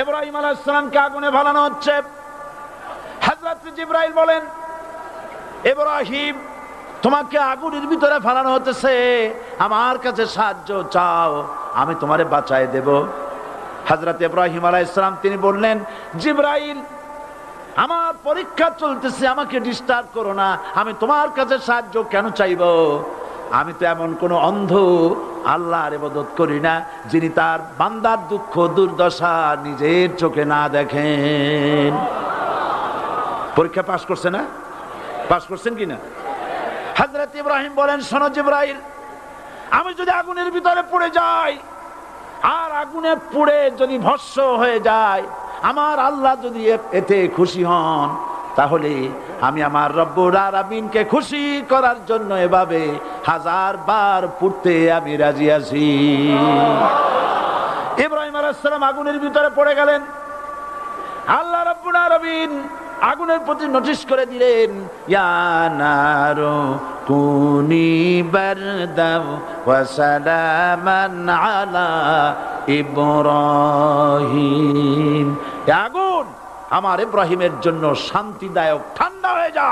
ইব্রাহিম আলাইহিস সালামকে আগুনে ফেলানো হচ্ছে। হযরত জিবরাইল বলেন, ইব্রাহিম তোমাকে আগুনের ভিতরে ফেলানো হতেছে, আমার কাছে সাহায্য চাও, আমি তোমারে বাঁচায় দেব। হযরত ইব্রাহিম আলাইহিস সালাম তিনি বললেন, জিবরাইল আমার পরীক্ষা চলতেছে, আমাকে ডিস্টার্ব করো না, আমি তোমার কাছে সাহায্য কেন চাইব? আমি তো এমন কোন অন্ধ আল্লাহর ইবাদত করি না যিনি তার বান্দার দুঃখ দুর্দশা নিজের চোখে না দেখেন। পরীক্ষা পাস করছে না? পাস করছেন কিনা? হযরত ইব্রাহিম বলেন, শোনো জিবরাইল, আমি যদি আগুনের ভিতরে পড়ে যাই আর আগুনে পুড়ে যদি ভস্ম হয়ে যায়, আমার আল্লাহ যদি এতে খুশি হন, তাহলে আমি আমার রব্বুল আলামিনকে খুশি করার জন্য এভাবে 1000 বার পুড়তে আমি রাজি আছি। ইব্রাহিম আলাইহিস সালাম আগুনের ভিতরে পড়ে গেলেন। আল্লাহ রব্বুল আলামিন আগুনের প্রতি নোটিশ করে দিলেন, ইয়া নারু কুনি বারদাও ওয়া সালামান আলা ইব্রাহিম। আগুন আমার ইব্রাহিমের জন্য শান্তিদায়ক, ঠান্ডা হয়ে যা।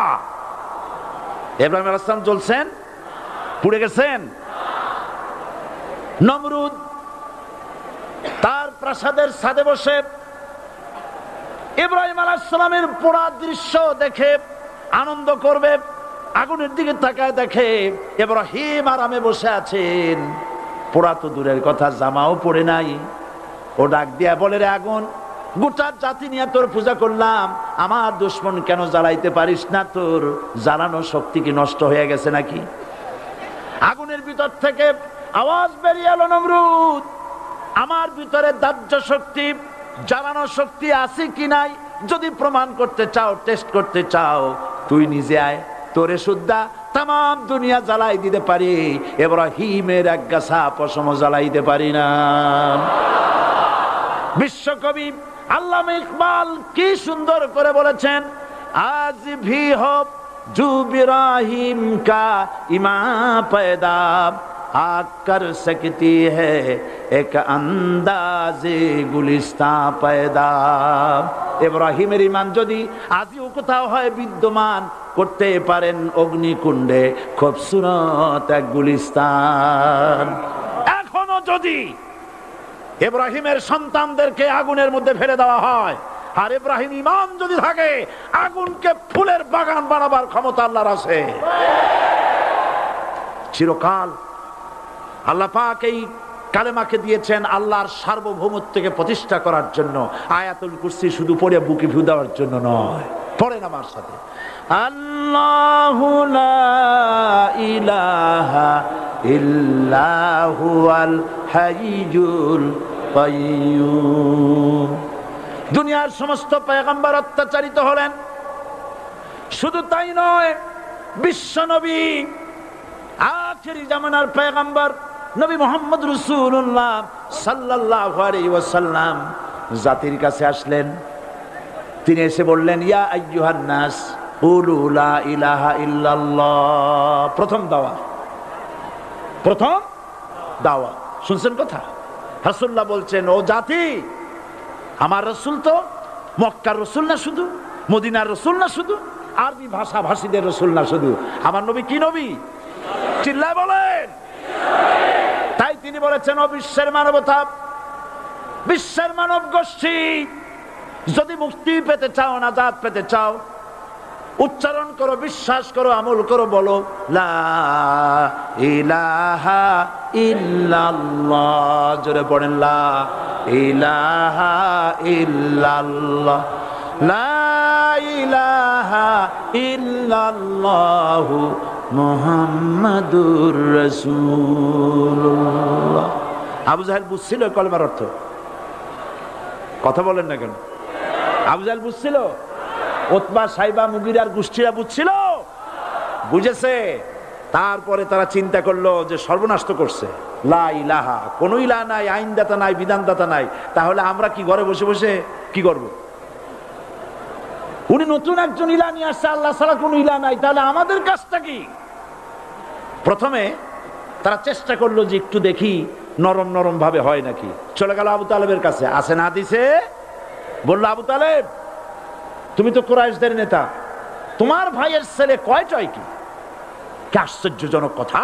ইব্রাহিম আলাইহিস সালাম জ্বলছেন, পুড়ে গেছেন। নমরুদ তার প্রাসাদের ছাদে বসে ইব্রাহিম আলাইহিস সালামের পোড়া দৃশ্য দেখে আনন্দ করবে, আগুনের দিকে তাকায় দেখে ইব্রাহিম আরামে বসে আছেন। পোড়া তো দূরের কথা, জামাও পড়ে নাই। ও ডাক দিয়া বলে, রে আগুন, গোটা জাতি নিয়ে তোর পূজা করলাম, আমার দুশমন কেন জ্বালাইতে পারিস না? তোর জ্বালানো শক্তি কি নষ্ট হয়ে গেছে নাকি? আগুনের ভিতর থেকে আওয়াজ বেরিয়ে এলো, নমরুদ, আমার ভিতরে দাহ্য শক্তি, জ্বালানো শক্তি আছে কি নাই যদি প্রমাণ করতে চাও, টেস্ট করতে চাও, তুই নিজে আয়, তোরে সুদ্ধা তাম দুনিয়া জ্বালাই দিতে পারি, ইব্রাহিমের এক গাছা পশম জ্বালাইতে পারি না। বিশ্বকবি আল্লামা ইকবাল কি সুন্দর করে বলেছেন, আজ ভি হো জু ইব্রাহিম কা ইমা पैदा आग कर सकती है एक अंदाज़े गुलिस्तां पैदा। ইব্রাহিমের ঈমান যদি আজও কোথাও হয় বিদ্যমান, করতে পারেন অগ্নিকুণ্ডে খুবসুরত এক গুলিস্তান। এখনো যদি ইব্রাহিমের সন্তানদেরকে আগুনের মধ্যে ফেলে দেওয়া হয়, আর ইব্রাহিম ঈমান যদি থাকে, আগুনকে ফুলের বাগান বানাবার ক্ষমতা আল্লাহর আছে। চিরকাল আল্লাহ পাক এই কালেমাকে দিয়েছেন আল্লাহর সার্বভৌমত্বকে প্রতিষ্ঠা করার জন্য। আয়াতুল কুরসি শুধু পড়ে বুকে ফু দেওয়ার জন্য নয়। পড়েন আমার সাথে, আল্লাহু লা ইলাহা ইল্লা হুয়াল হাইয়ুল কাইয়্যুম। দুনিয়ার সমস্ত পয়গম্বর অত্যাচারিত হলেন, শুধু তাই নয়, বিশ্ব নবী আখেরি জামানার পয়গম্বর নবী মুহাম্মদ রাসূলুল্লাহ সাল্লাল্লাহু আলাইহি ওয়াসাল্লাম জাতির কাছে আসলেন। তিনি এসে বললেন, ইয়া আইয়ুহান নাস কুলু লা ইলাহা ইল্লাল্লাহ। প্রথম দাওয়া শুনছেন কথা? রাসূলুল্লাহ বলছেন, ও জাতি, আমার রাসূল তো মক্কার রাসূল না শুধু, মদিনার রাসূল না শুধু, আরবি ভাষা ভাষীদের রাসূল না শুধু, আমার নবী কি নবী? চিল্লায় বলেন। তাই তিনি বলেছেন, ও বিশ্বের মানবতা, বিশ্বের মানব গোষ্ঠী, যদি মুক্তি পেতে চাও, নাজাত পেতে চাও, উচ্চারণ করো, বিশ্বাস করো, আমল করো, বলো লা ইলাহা ইল্লাল্লাহ। জোরে পড়েন, লা ইলাহা ইল্লাল্লাহ, লা ইলাহা ইল্লাল্লাহু মুহাম্মাদুর রাসূলুল্লাহ। আবু জাহেল বুঝছিল কলমার অর্থ? কথা বলেন না কেন? আবু জাহেল বুঝছিল? উতবা, সাইবা, মুগিরার গোষ্ঠীরা বুঝছিল? বুঝেছে। তারপরে তারা চিন্তা করলো যে সর্বনাশ তো করছে, লা ইলাহা, কোন ইলাহ নাই, আইনদাতা নাই, বিধানদাতা নাই, তাহলে আমরা কি ঘরে বসে বসে কি করব? উনি নতুন একজন ইলাহ নিয়ে আসছে, আল্লাহ ছাড়া কোন ইলাহ নাই, তাহলে আমাদের কাজটা কি? প্রথমে তারা চেষ্টা করলো যে একটু দেখি নরম নরম ভাবে হয় নাকি। চলে গেল আবু তালেবের কাছে, আছে না দিছে, বলল, আবু তালেব, তুমি তো কুরাইশদের নেতা, তোমার ভাইয়ের ছেলে কয়টাই কি? কি আশ্চর্যজনক কথা!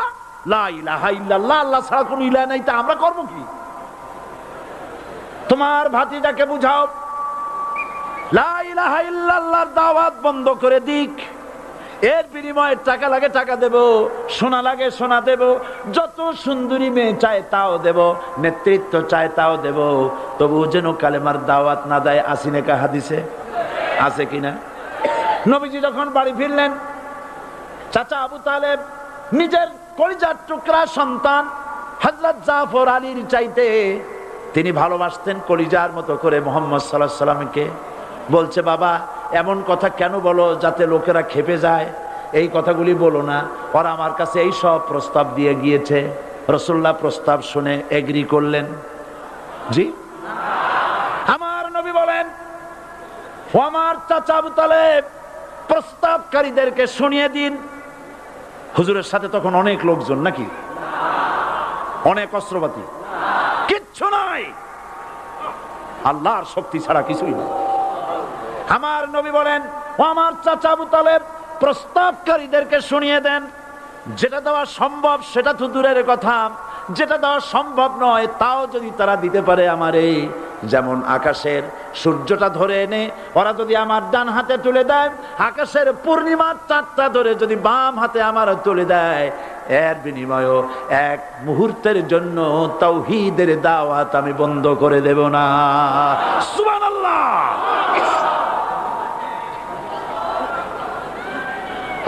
লা ইলাহা ইল্লাল্লাহ, আল্লাহ ছাড়া কোনো ইলাহ নাই, তা আমরা করব কি? তোমার ভাতিজাকে বুঝাও লা ইলাহা ইল্লাল্লাহর দাওয়াত বন্ধ করে দিক, এর বিনিময়ে টাকা লাগে টাকা দেব, সোনা লাগে সোনা দেব, যত সুন্দরী মেয়ে চায় তাও দেব, নেতৃত্ব চায় তাও দেব, তবু যেন কালেমার দাওয়াত না দেয়। আসিনে কা হাদিসে আছে কিনা? নবীজি যখন বাড়ি ফিরলেন, চাচা আবু তালেব নিজের কলিজার টুকরা সন্তান হযরত জাফর আলীর চাইতে তিনি ভালোবাসতেন কলিজার মতো করে মুহাম্মদ সাল্লাল্লাহু আলাইহি সাল্লামকে। বলছে, বাবা এমন কথা কেন বলো যাতে লোকেরা খেপে যায়? এই কথাগুলি বলো না, ওরা আমার কাছে এই সব প্রস্তাব দিয়ে গিয়েছে। রাসূলুল্লাহ প্রস্তাব শুনে এগ্রি করলেন? জি। আমার নবী বলেন, ও আমার চাচা আবু তালেব, প্রস্তাবকারীদেরকে শুনিয়ে দিন। হুজুরের সাথে তখন অনেক লোকজন, নাকি অনেক অস্ত্রপাতি? কিচ্ছু নাই, আল্লাহর শক্তি ছাড়া কিছুই নেই। আমার নবী বলেন, ও আমার চাচা আবু তালেব, প্রস্তাবকারীদেরকে শুনিয়ে দেন, যেটা দেওয়া সম্ভব সেটা তো দূরের কথা, যেটা দেওয়া সম্ভব নয় তাও যদি তারা দিতে পারে আমারে, যেমন আকাশের সূর্যটা ধরে এনে ওরা যদি আমার ডান হাতে তুলে দেয়, আকাশের পূর্ণিমার চাঁদটা ধরে যদি বাম হাতে আমার তুলে দেয়, এর বিনিময়ে এক মুহূর্তের জন্য তাওহীদের দাওয়াত আমি বন্ধ করে দেব না। সুবহানাল্লাহ।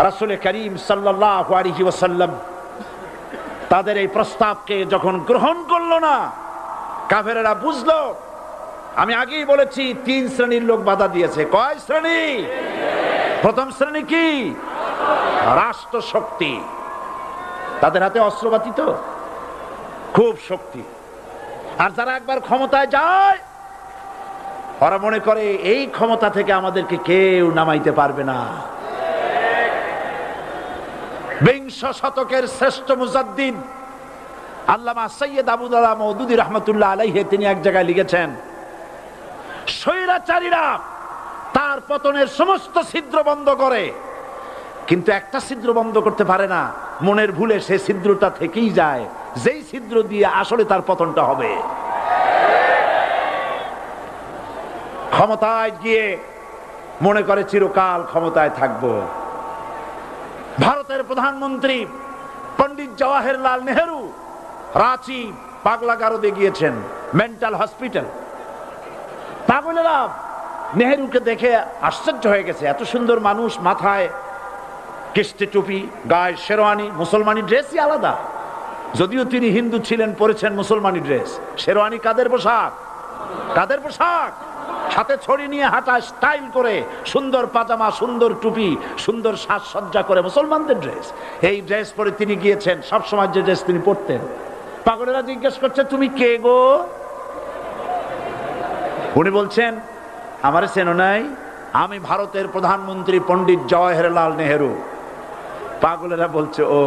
রাসূল করিম সাল্লাল্লাহু আলাইহি ওয়াসাল্লাম তাদের এই প্রস্তাবকে যখন গ্রহণ করলো না, কাফেরেরা বুঝলো, আমি আগেই বলেছি 3 শ্রেণীর লোক বাধা দিয়েছে। কয় শ্রেণী? প্রথম শ্রেণী কি? রাষ্ট্র শক্তি, তাদের হাতে অস্ত্রপাতি তো খুব শক্তি, আর যারা একবার ক্ষমতায় যায় ওরা মনে করে এই ক্ষমতা থেকে আমাদেরকে কেউ নামাইতে পারবে না। বিংশ শতকের শ্রেষ্ঠ মুজাদ্দিদ আল্লামা সৈয়দ আবুদুল্লাহ মওদুদী রাহমাতুল্লাহ আলাইহি তিনি এক জায়গায় লিখেছেন, স্বৈরাচারীরা তার পতনের সমস্ত ছিদ্র বন্ধ করে, কিন্তু একটা ছিদ্র বন্ধ করতে পারে না, মনের ভুলে সে ছিদ্রটা থেকেই যায়, যেই ছিদ্র দিয়ে আসলে তার পতনটা হবে। ক্ষমতায় গিয়ে মনে করে চিরকাল ক্ষমতায় থাকবো। ভারতের প্রধানমন্ত্রী পণ্ডিত জওয়াহরলাল নেহেরু রাঁচি পাগলাগারদে গিয়েছেন, মেন্টাল হসপিটাল। পাগলেরা নেহেরুকে দেখে আশ্চর্য হয়ে গেছে, এত সুন্দর মানুষ, মাথায় কিস্তি টুপি, গায়ে শেরওয়ানি, মুসলমানি ড্রেসই আলাদা, যদিও তিনি হিন্দু ছিলেন, পরেছেন মুসলমানি ড্রেস। শেরওয়ানি কাদের পোশাক? কাদের পোশাক? হাতে ছড়ি নিয়ে হাঁটা, স্টাইল করে, সুন্দর পাজামা, সুন্দর টুপি, সুন্দর সাজসজ্জা করে, মুসলমানদের ড্রেস। এই ড্রেস পরে তিনি গিয়েছেন, সবসময় যে ড্রেস তিনি পরতেন। পাগলেরা জিজ্ঞেস করছে, তুমি কে গো? উনি বলছেন, আমারে চেনো নাই? আমি ভারতের প্রধানমন্ত্রী পণ্ডিত জওয়াহরলাল নেহেরু। পাগলেরা বলছে, ও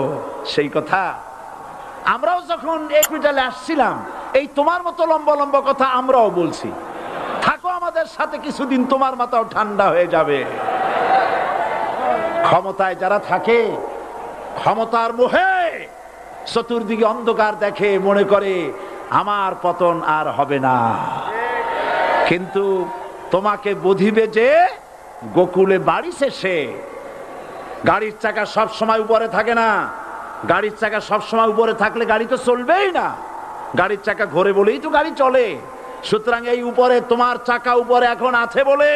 সেই কথা, আমরাও যখন একুইটালে আসছিলাম এই তোমার মতো লম্বা লম্বা কথা আমরাও বলছি, থাকো আমাদের সাথে কিছুদিন, তোমার মাথাও ঠান্ডা হয়ে যাবে। ক্ষমতায় যারা থাকে, ক্ষমতার মোহে চতুর্দিকে অন্ধকার দেখে, মনে করে আমার পতন আর হবে না। কিন্তু তোমাকে বুঝিবে যে গোকুলে বাড়ি শেষে গাড়ির চাকা সব সময় উপরে থাকে না। গাড়ির চাকা সব সময় উপরে থাকলে গাড়ি তো চলবেই না, গাড়ির চাকা ঘোরে বলেই তো গাড়ি চলে। সুতরাং এই উপরে তোমার চাকা উপরে এখন আছে বলে,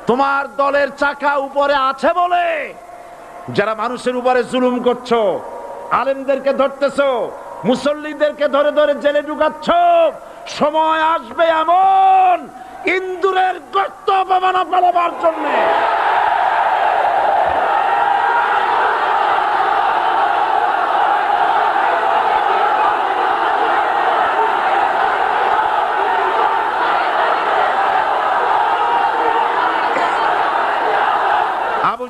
তোমার দলের চাকা উপরে আছে বলে যারা মানুষের উপরে জুলুম করছো, আলেমদেরকে ধরতেছো, মুসল্লিদেরকে ধরে ধরে জেলে ঢুকাচ্ছ, সময় আসবে এমন ইন্দুরের গর্ত অপমানা পালাবার জন্য আবু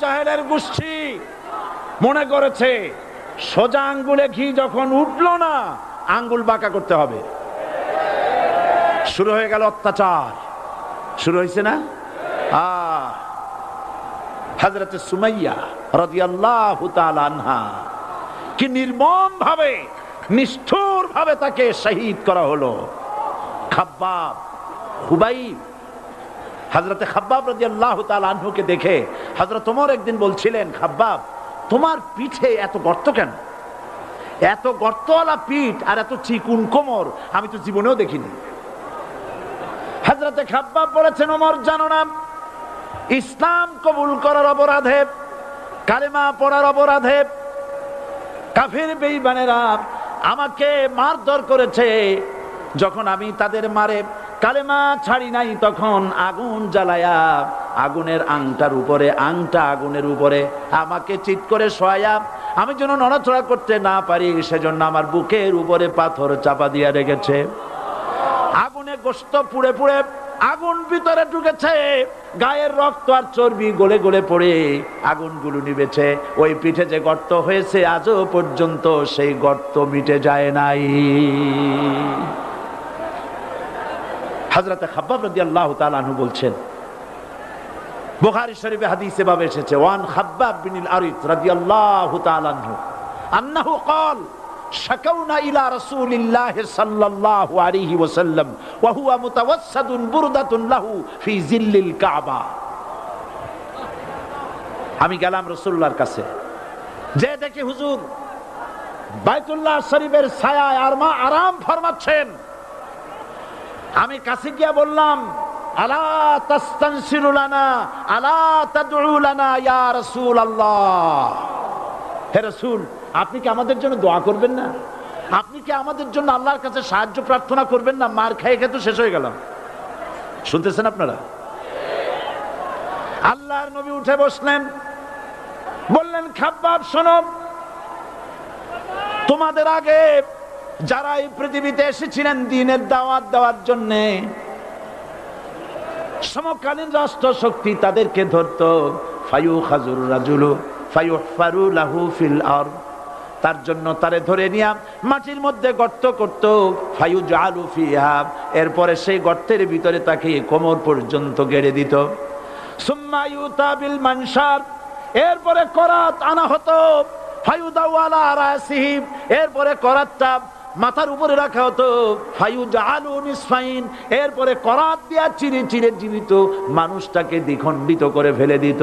জাহেলের গোষ্ঠী মনে করেছে সোজা আঙ্গুলে ঘি যখন উঠলো না, আঙ্গুল বাঁকা করতে হবে। শুরু হয়ে গেল অত্যাচার, শুরু হয়েছে না? হযরত সুমাইয়া রাদিয়াল্লাহু তাআলা আনহা কি নির্মম ভাবে, নিষ্ঠুর ভাবে তাকে শহীদ করা হলো। খাব্বাব, খুবাইব, হযরত খাব্বাব রাদিয়াল্লাহু তাআলা আনহুকে দেখে হযরত ওমর একদিন বলছিলেন, খাব্বাব তোমার পিঠে এত গর্ত কেন? এত গর্তওয়ালা পিঠ আর এত চিকুন কোমর আমি তো জীবনেও দেখিনি। হযরত খাব্বাব বলেছেন, ওমর জানো না, ইসলাম কবুল করার অপরাধে, কালেমা পড়ার অপরাধে কাফির বেঈমানেরা আমাকে মারধর করেছে। যখন আমি তাদের মারে কালেমা ছাড়ি নাই, তখন আগুন জ্বালায়া আগুনের আংটার উপরে, আংটা আগুনের উপরে আমাকে চিৎ করে শোয়ায়া, আমি যেন নড়াচড়া করতে না পারি সেজন্য আমার বুকের উপরে পাথর চাপা দিয়া রেখেছে। আগুনে গোশত পুড়ে পুড়ে আগুন ভিতরে ঢুকেছে, গায়ের রক্ত আর চর্বি গলে গলে পড়ে আগুনগুলো নিবেছে। ওই পিঠে যে গর্ত হয়েছে আজও পর্যন্ত সেই গর্ত মিটে যায় নাই। হযরত খাব্বাব রাদিয়াল্লাহু তাআলা আনহু বলছেন, বুখারী শরীফে হাদিসে ভাবে এসেছে, ওয়ান খাব্বাব বিন আরিত রাদিয়াল্লাহু তাআলা আনহু আন্নাহু قال শাকাউনা ইলা রাসূলিল্লাহ সাল্লাল্লাহু আলাইহি ওয়াসাল্লাম ওয়া হুয়া মুতাওয়াসসাদুন বুরদাতুন লাহু ফি জিল্লিল কাবা। আমি গেলাম রাসূলুল্লাহর কাছে, যে দেখি হুজুর বাইতুল্লাহ শরীফের ছায়ায় আরাম ফরমাচ্ছেন। আমি কাছে গিয়ে বললাম, আলা তাস্তানসিরু লানা আলা তাদউ লানা ইয়া রাসূলুল্লাহ, হে রাসূল আপনি কি আমাদের জন্য দোয়া করবেন না? আপনি কি আমাদের জন্য আল্লাহর কাছে সাহায্য প্রার্থনা করবেন না? মার খেয়ে খেয়ে তো শেষ হয়ে গেলাম। শুনতেছেন আপনারা? আল্লাহর নবী উঠে বসলেন, বললেন, খাব্বাব শোনো, তোমাদের আগে যারা এই পৃথিবীতে এসেছিলেন দ্বীনের দাওয়াত দেওয়ার জন্য, সমকালীন রাষ্ট্র শক্তি তাদেরকে ধরতো, ফায়ুখাজুর রাজুলু ফায়ুহফারু লাহু ফিল আরদ, তার জন্য তারে ধরে নিয়া মাটির মধ্যে গর্ত করত, ফায়ুজআলু ফিহা, এরপরে সেই গর্তের ভিতরে তাকে কোমর পর্যন্ত গেড়ে দিত। সুম্মা ইউতা বিল মানশার, এরপরে করাত আনা হতো, ফায়ুদাউ আলা রাসিহি, এরপরে করাতটা মাথার উপরে রাখা হতো, ফায়ুজআলু নিসফাইন, এরপরে করাত দিয়া চিরে চিরে জীবিত মানুষটাকে দ্বিখণ্ডিত করে ফেলে দিত।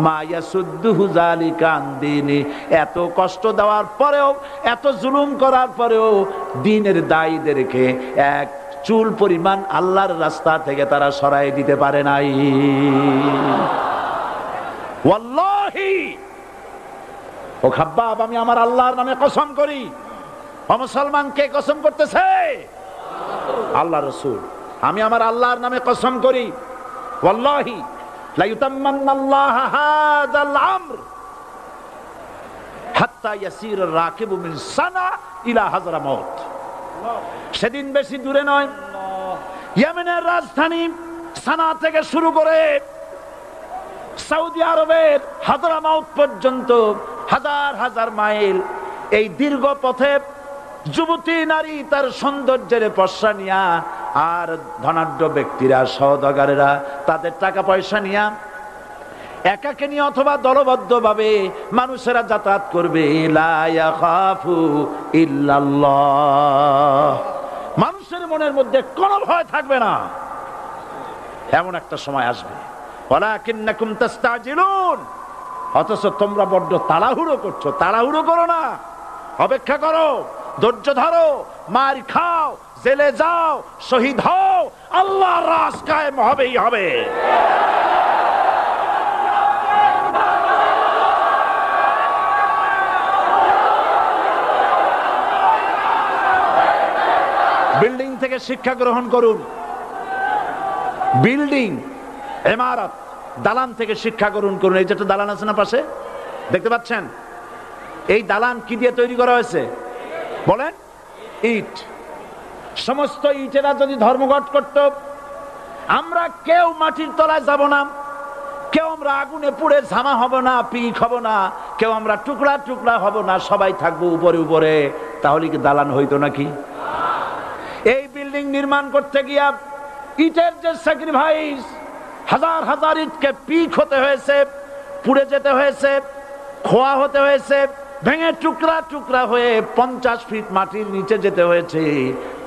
মা ইয়াসুদ্দুহু যালিকা আন দীনি, এত কষ্ট দেওয়ার পরেও, এত জুলুম করার পরেও দ্বীনের দায়ীদেরকে এক চুল পরিমাণ আল্লাহর রাস্তা থেকে তারা সরাই দিতে পারে নাই। ওয়াল্লাহি, ও খাব্বাব, আমি আমার আল্লাহর নামে কসম করি। মুসলমান কে কসম করতেছে? আল্লাহ রাসূল। আমি আমার আল্লাহর নামে কসম করি, ওয়াল্লাহি লা ইউতাম্মান্নাল্লাহু হাযাল আমর হাত্তা ইয়াসির রাকিবু মিন সানা ইলা হাযরামাউত। সেদিন বেশি দূরে নয়, ইয়েমেনের রাজধানী সানা থেকে শুরু করে সৌদি আরবের হাযরামাউত পর্যন্ত হাজার হাজার মাইল, এই দীর্ঘ পথে যুবতী নারী তার সৌন্দর্যের পশ্চা নিয়া, আর ধনাঢ্য ব্যক্তিরা, সওদাগরেরা তাদের টাকা পয়সা নিয়া একাকিনী অথবা দলবদ্ধ ভাবে মানুষেরা যাতায়াত করবে। লা ইয়াখাফু ইল্লাল্লাহ, মানুষের মনের মধ্যে কোনো ভয় থাকবে না। এমন একটা সময় আসবে, ওয়ালাকিন্নাকুম তাস্তাজিলুন, অথচ তোমরা বড্ড তাড়াহুড়ো করছো। তাড়াহুড়ো করো না, অপেক্ষা করো, ধৈর্য ধরো, মার খাও, জেলে যাও, শহীদ হও, আল্লাহর রাজ কায়েম হবেই হবে। বিল্ডিং থেকে শিক্ষা গ্রহণ করুন, বিল্ডিং, ইমারত, দালান থেকে শিক্ষা গ্রহণ করুন। এই যে একটা দালান আছে না পাশে, দেখতে পাচ্ছেন? এই দালান কি দিয়ে তৈরি করা হয়েছে বলেন? ইট। সমস্ত ইটেরা যদি ধর্মঘট করত, আমরা কেউ মাটির তলায় যাব না, কেউ আমরা আগুনে পুড়ে ঝামা হব না, পিক হব না, কেউ আমরা টুকরা টুকরা হব না, সবাই থাকবো উপরে উপরে, তাহলে কি দালান হইতো নাকি? এই বিল্ডিং নির্মাণ করতে গিয়া ইটের যে স্যাক্রিফাইস, হাজার হাজার ইটকে পিক হতে হয়েছে, পুড়ে যেতে হয়েছে, খোয়া হতে হয়েছে, ভেঙে টুকরা টুকরা হয়ে 50 ফিট মাটির নিচে যেতে হয়েছে,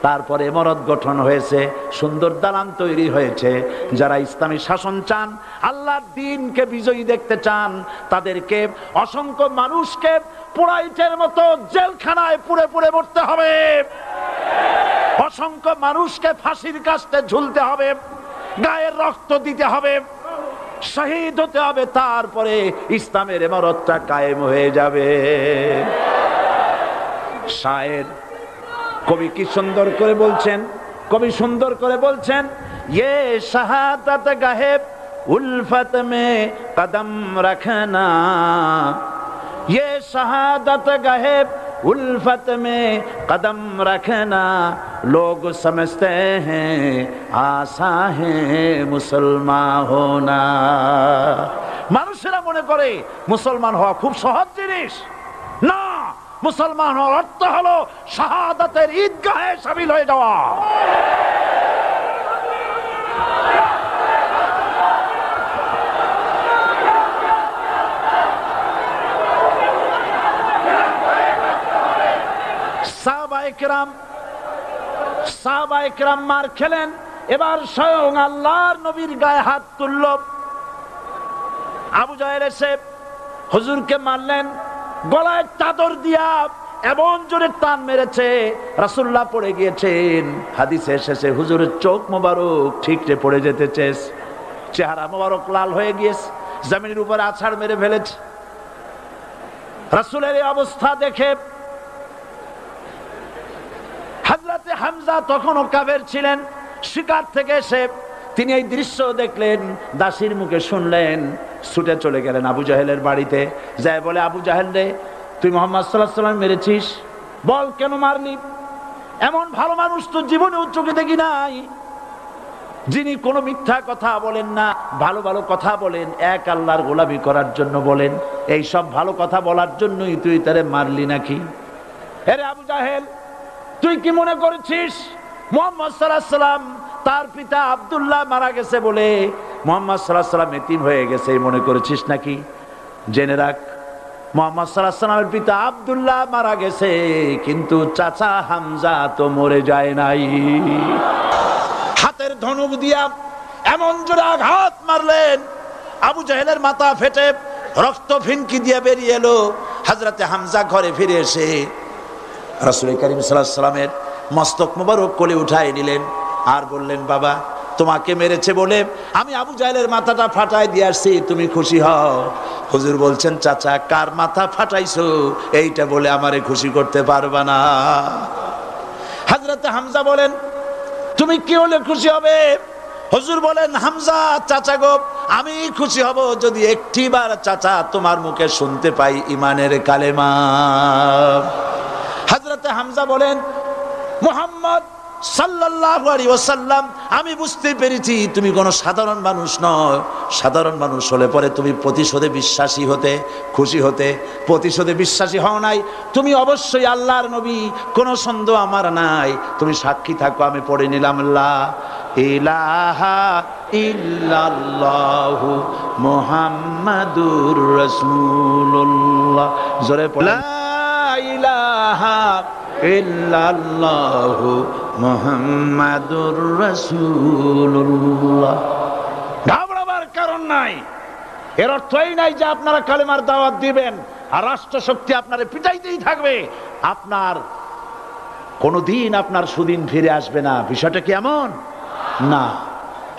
তারপরে ইমারত গঠন হয়েছে, সুন্দর দালান তৈরি হয়েছে। যারা ইসলামী শাসন চান, আল্লাহর দ্বীনকে বিজয়ী দেখতে চান, তাদেরকে অসংখ্য মানুষকে পোড়া ইটের মতো জেলখানায় পুড়ে পুড়ে মরতে হবে, অসংখ্য মানুষকে ফাঁসির কাস্তে ঝুলতে হবে, গায়ের রক্ত দিতে হবে, শহীদ হতে হবে, তারপরে ইসলামের ইমারতটা কায়েম হয়ে যাবে। শায়ের কবি কি সুন্দর করে বলছেন, কবি সুন্দর করে বলছেন, ये शहादत गाहे उल्फत में कदम रखना, ये शहादत गाहे उल्फत में कदम रखना, लोग समझते हैं आसा है मुसलमान होना। মানুষেরা মনে করে মুসলমান হওয়া খুব সহজ জিনিস। না, মুসলমান হওয়ার অর্থ হলো শাহাদাতের ঈদগাহে শামিল হয়ে যাওয়া। সাহাবায়ে কেরাম মার খেলেন, এবার স্বয়ং আল্লাহর নবীর গায়ে হাত তুলল। আবু জাহেল এসে হুজুরকে মারলেন, গলায় চাদর দিয়া এমন জোরে টান মেরেছে, রাসূলুল্লাহ পড়ে গিয়েছেন। হাদিসে এসেছে হুজুরের চোখ মোবারক ঠিকরে পড়ে যেতেছে, চেহারা মোবারক লাল হয়ে গিয়েছে, জমিনের উপরে আছাড় মেরে ফেলেছে। রাসূলের এই অবস্থা দেখে হযরতে হামজা তখনও কাফের ছিলেন, শিকার থেকে এসে তিনি এই দৃশ্য দেখলেন, দাসীর মুখে শুনলেন, ছুটে চলে গেলেন আবু জাহেলের বাড়িতে। যায় বলে, আবু জাহেল রে, তুই মুহাম্মদ সাল্লাল্লাহু আলাইহি ওয়াসাল্লাম মেরেছিস, বল কেন মারলি? এমন ভালো মানুষ তো জীবনেও চোখে দেখি নাই, যিনি কোনো মিথ্যা কথা বলেন না, ভালো ভালো কথা বলেন, এক আল্লাহর গোলামি করার জন্য বলেন। এই সব ভালো কথা বলার জন্যই তুই তারে মারলি নাকি? আরে আবু জাহেল, তুই কি মনে করেছিস মুহাম্মদ সাল্লাল্লাহু আলাইহি ওয়াসাল্লাম তার পিতা আব্দুল্লাহ মারা গেছে বলে মুহাম্মদ সাল্লাল্লাহু আলাইহি ওয়াসাল্লাম এতিম হয়ে গেছে মনে করেছিস নাকি? জেনে রাখ, মুহাম্মদ সাল্লাল্লাহু আলাইহি ওয়াসাল্লামের পিতা আব্দুল্লাহ মারা গেছে, কিন্তু চাচা হামজা তো মরে যায় নাই। হাতের ধনুক দিয়া এমন জোরে আঘাত মারলেন, আবু জাহেলের মাথা ফেটে রক্ত ফিনকি দিয়ে বেরিয়ে এলো। হযরতে হামজা ঘরে ফিরে এসে রাসূল করিম সাল্লাল্লাহু আলাইহি ওয়াসাল্লামের মস্তক মোবারক কোলে উঠায় নিলেন আর বললেন, বাবা, তোমাকে মেরেছে বলে আমি আবু জাহেলের মাথাটা ফাটাই দিয়ে আসছি, তুমি খুশি হও। হুজুর বলছেন, চাচা, কার মাথা ফাটাইছো এইটা বলে আমারে খুশি করতে পারবা না। হযরতে হামজা বলেন, তুমি কি হলে খুশি হবে? হুজুর বলেন, হামজা চাচা গো, আমি খুশি হব যদি একটিবার চাচা তোমার মুখে শুনতে পাই ঈমানের কালেমা। হযরতে হামজা বলেন, মুহাম্মদ সাল্লাল্লাহু আলাইহি ওয়াসাল্লাম, আমি বুঝতে পেরেছি তুমি কোনো সাধারণ মানুষ নও। সাধারণ মানুষ হলে পরে তুমি প্রতিশোধে বিশ্বাসী হতে, খুশি হতে। প্রতিশোধে বিশ্বাসী হও নাই, তুমি অবশ্যই আল্লাহর নবী, কোনো সন্দেহ আমার নাই। তুমি সাক্ষী থাকো, আমি পড়ে নিলাম, লা ইলাহা ইল্লাল্লাহু মুহাম্মাদুর রাসূলুল্লাহ। জোরে পড়ে, লা ইলাহা ইল্লাল্লাহু মুহাম্মাদুর রাসূলুল্লাহ। ঘাবড়াবার কারণ নাই। এর অর্থ এই নাই যে আপনারা কালেমার দাওয়াত দিবেন আর রাষ্ট্রশক্তি আপনারে পিটাইতেই থাকবে, আপনার কোনদিন আপনার সুদিন ফিরে আসবে না। বিষয়টা কি এমন না?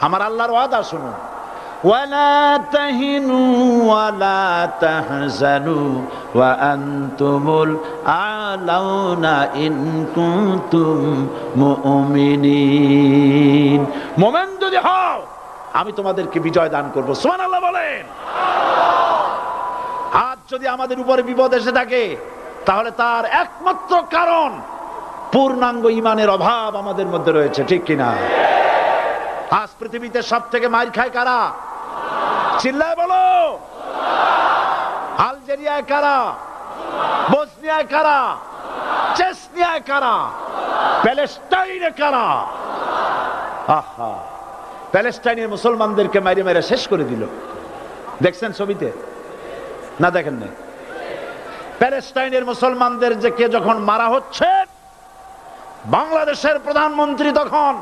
আমার আল্লাহর ওয়াদা শুনুন, ওয়ালা তাহিনু ওয়ালা তাহজানু ওয়া আনতুমুল আলাউনা ইন কুনতুম মুমিনিন। মুমিন যদি হও, আমি তোমাদেরকে বিজয় দান করব। সুবহানাল্লাহ বলেন। আজ যদি আমাদের উপরে বিপদ এসে থাকে, তাহলে তার একমাত্র কারণ পূর্ণাঙ্গ ঈমানের অভাব আমাদের মধ্যে রয়েছে, ঠিক কিনা? আজ পৃথিবীতে সব থেকে মার খায় কারা? চিল্লায় বলো। আলজেরিয়ায় কারা? বসনিয়ায় কারা? চেচনিয়ায় কারা? প্যালেস্টাইনে কারা? আহা, প্যালেস্টাইনের মুসলমানদেরকে মারি মেরে শেষ করে দিল। দেখছেন ছবিতে না দেখেন না? প্যালেস্টাইনের মুসলমানদের যে কে যখন মারা হচ্ছে, বাংলাদেশের প্রধানমন্ত্রী তখন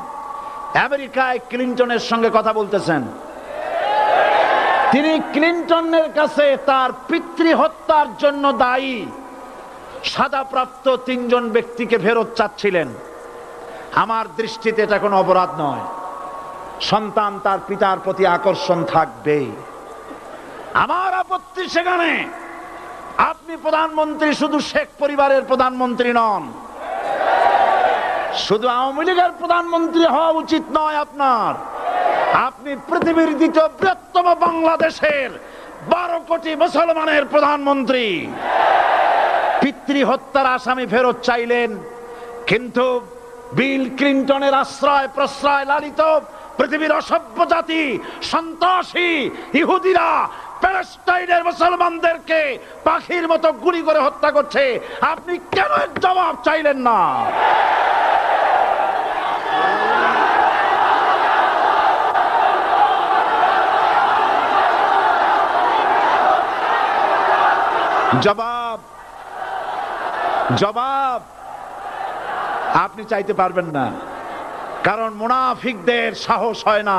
আমেরিকায় ক্লিনটনের সঙ্গে কথা বলতেছেন। তিনি ক্লিনটনের কাছে তার পিতৃ হত্যার জন্য দায়ী সাজাপ্রাপ্ত 3 জন ব্যক্তিকে ফেরত চাচ্ছিলেন। আমার দৃষ্টিতে এটা কোনো অপরাধ নয়। সন্তান তার পিতার প্রতি আকর্ষণ থাকবেই। আমার আপত্তি সেখানে আপনি প্রধানমন্ত্রী শুধু শেখ পরিবারের প্রধানমন্ত্রী নন, শুধু আওয়ামী লীগের প্রধানমন্ত্রী হওয়া উচিত নয় আপনার। আপনি পৃথিবীর দ্বিতীয় বৃহত্তম বাংলাদেশের 12 কোটি মুসলমানের প্রধানমন্ত্রী। পিতৃ হত্যার আসামি ফেরত চাইলেন, কিন্তু বিল ক্লিনটনের আশ্রয় প্রশ্রয় লালিত পৃথিবীর অসভ্য জাতি সন্ত্রাসী ইহুদিরা প্যালেস্টাইনের মুসলমানদেরকে পাখির মতো গুলি করে হত্যা করছে। আপনি কেন এর জবাব চাইলেন না? জবাব জবাব আপনি চাইতে পারবেন না, কারণ মুনাফিকদের সাহস হয় না,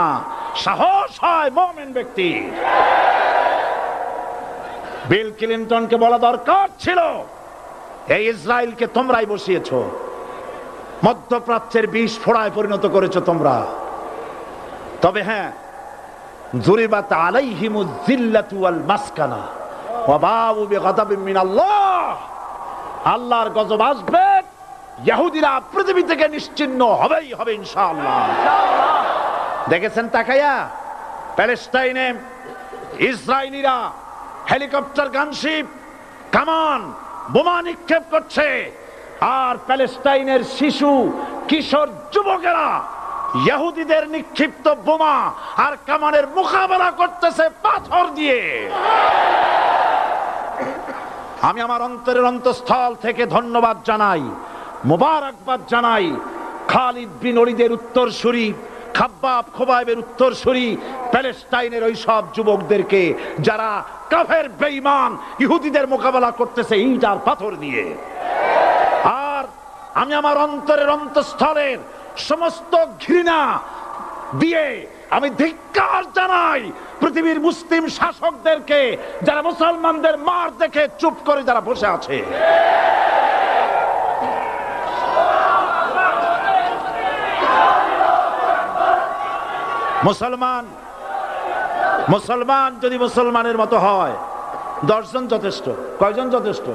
সাহস হয় মুমিন ব্যক্তি। বিল ক্লিনটনকে বলা দরকার ছিল, এই ইসরায়েলকে তোমরাই বসিয়েছো, মধ্যপ্রাচ্যের বিষ ফোড়ায় পরিণত করেছো তোমরা। তবে হ্যাঁ, যুরিবাত আলাইহিমুয যিল্লাতু ওয়াল মাসকানা ওয়া বাউ বিগাদাবিন মিনাল্লাহ। আল্লাহর গজব আসবে, ইহুদিরা পৃথিবী থেকে নিশ্চিহ্ন হবেই হবে ইনশাআল্লাহ। দেখেছেন তাকায়া প্যালেস্টাইনে ইসরায়েলিরা হেলিকপ্টার, গানশিপ, কামান, বোমা নিক্ষেপ করছে, আর প্যালেস্টাইনের শিশু কিশোর যুবকেরা ইহুদিদের নিক্ষিপ্ত বোমা আর কামানের মোকাবেলা করতেছে পাথর দিয়ে। আমি আমার অন্তরের অন্তঃস্থল থেকে ধন্যবাদ জানাই, মোবারকবাদ জানাই খালিদ বিন ওলীদের উত্তরসূরি, খাব্বাব খোবাইবের উত্তরসূরি প্যালেস্টাইনের ওই সব যুবকদেরকে যারা কাফের বেঈমান ইহুদিদের মোকাবেলা করতেছে ইট আর পাথর দিয়ে। আর আমি আমার অন্তরের অন্তঃস্থলের সমস্ত ঘৃণা দিয়ে আমি ধিক্কার জানাই পৃথিবীর মুসলিম শাসকদেরকে, যারা মুসলমানদের মার দেখে চুপ করে যারা বসে আছে। মুসলমান যদি মুসলমানের মতো হয়, 10 জন যথেষ্ট। কয়জন যথেষ্ট?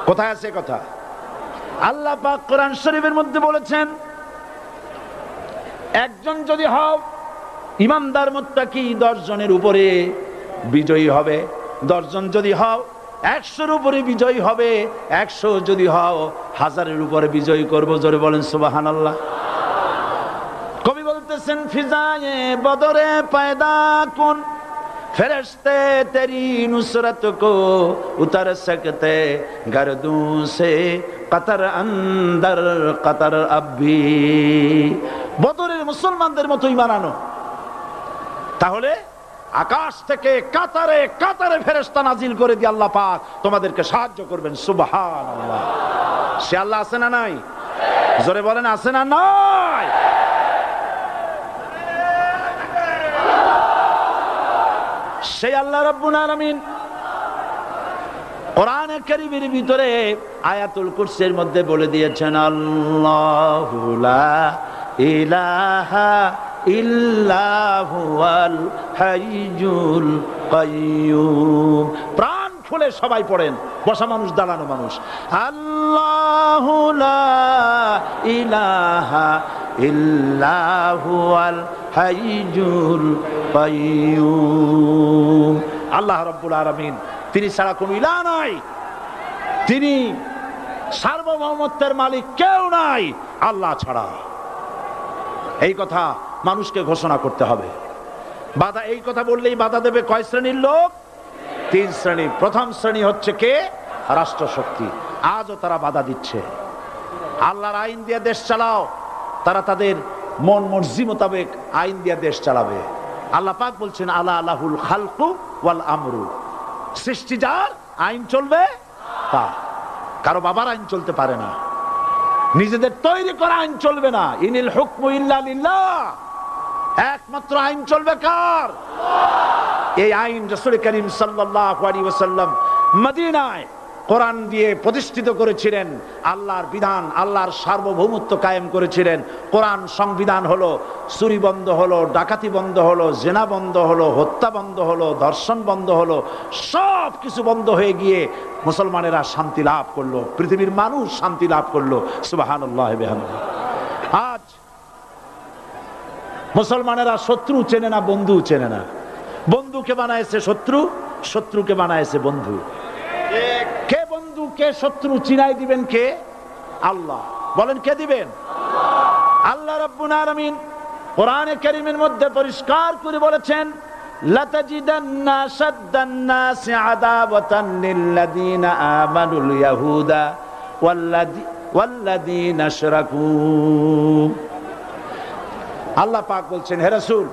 কোথায় আছে কথা? আল্লাহ পাক কোরআন শরীফের মধ্যে বলেছেন, একজন যদি হও ইমানদার মুত্তাকি 10 জনের উপরে বিজয়ী হবে। 10 জন যদি হও 100-এর উপরে বিজয়ী হবে। 100 যদি হও 1000-এর উপরে বিজয়ী করবো। জোরে বলেন সুবহানাল্লাহ। কবি বলতেছেন, ফিজায়ে বদরে পয়দা কুন ফেরেশতে তেরি নুসরত কো উতার সকতে গর্দু সে কতর আন্দর কতর আবি। বদরের মুসলমানদের মতো ঈমান আনো, তাহলে আকাশ থেকে কাতারে কাতারে ফেরেশতা নাজিল করে দিয়ে আল্লাহ পাক তোমাদেরকে সাহায্য করবেন। সুবহানাল্লাহ। সে আল্লাহ আছে না নাই? জোরে বলেন, আছে না নাই? সেই আল্লাহ রাব্বুল আলামিন কোরআনে কারীমের ভিতরে আয়াতুল কুরসির মধ্যে বলে দিয়েছেন, আল্লাহু লা ইলাহা ইল্লা হুয়াল হাইয়ুল কাইয়্যুম। প্রাণ খুলে সবাই পড়েন, বসা মানুষ, দাঁড়ানো মানুষ। আল্লাহু লা ইলাহা ইল্লা হুয়াল হাইয়ুল কাইয়্যুম। আল্লাহ রাব্বুল আলামিন, তিনি ছাড়া কোনো ইলাহ নাই, তিনি সার্বভৌমত্বের মালিক কেউ নাই আল্লাহ ছাড়া। এই কথা মানুষকে ঘোষণা করতে হবে। বাধা, এই কথা বললেই বাধা দেবে কয় শ্রেণীর লোক? 3 শ্রেণী। প্রথম শ্রেণী হচ্ছে কে? রাষ্ট্রশক্তি। আজও তারা বাধা দিচ্ছে। আল্লাহর আইন দিয়ে দেশ চালাও, তারা তাদের মন মর্জি মোতাবেক আইন দিয়ে দেশ চালাবে। আল্লাহ পাক বলছেন আলা আলাহুল খালকু ওয়াল আমরু, সৃষ্টি যার, আইন চলবে তার। কারো বাবার আইন চলতে পারে না, নিজেদের তৈরি করা আইন চলবে না। ইনিল হুকমু ইল্লা লিল্লাহ, একমাত্র আইন চলবে কার? এই আইন রাসূল করিম সাল্লাল্লাহু আলাইহি ওয়াসাল্লাম মদিনায় কোরআন দিয়ে প্রতিষ্ঠিত করেছিলেন। আল্লাহর বিধান, আল্লাহর সার্বভৌমত্ব কায়েম করেছিলেন। কোরআন সংবিধান হলো, চুরি বন্ধ হলো, ডাকাতি বন্ধ হলো, জেনা বন্ধ হলো, হত্যা বন্ধ হলো, ধর্ষণ বন্ধ হলো, সব কিছু বন্ধ হয়ে গিয়ে মুসলমানেরা শান্তি লাভ করলো, পৃথিবীর মানুষ শান্তি লাভ করলো। সুবহানাল্লাহ বিহামদিহি। আজ মুসলমানেরা শত্রু চেনে না, বন্ধু চেনে না। বন্ধুকে বানাইছে শত্রু, শত্রুকে বানাইছে বন্ধু। কে বন্ধু কে শত্রু চিনাই দিবেন কে? আল্লাহ। বলেন কে দিবেন? আল্লাহ রাব্বুল আলামিন কোরআনে কারীমের মধ্যে পরিষ্কার করে বলেছেন লাতাজিদান্না আশাদ্দান নাসি আদাওয়াতান লিল্লাযীনা আমানুল ইয়াহুদা ওয়াল্লাযীনা আশরাকু। আল্লাহ পাক বলছেন, হে রাসূল,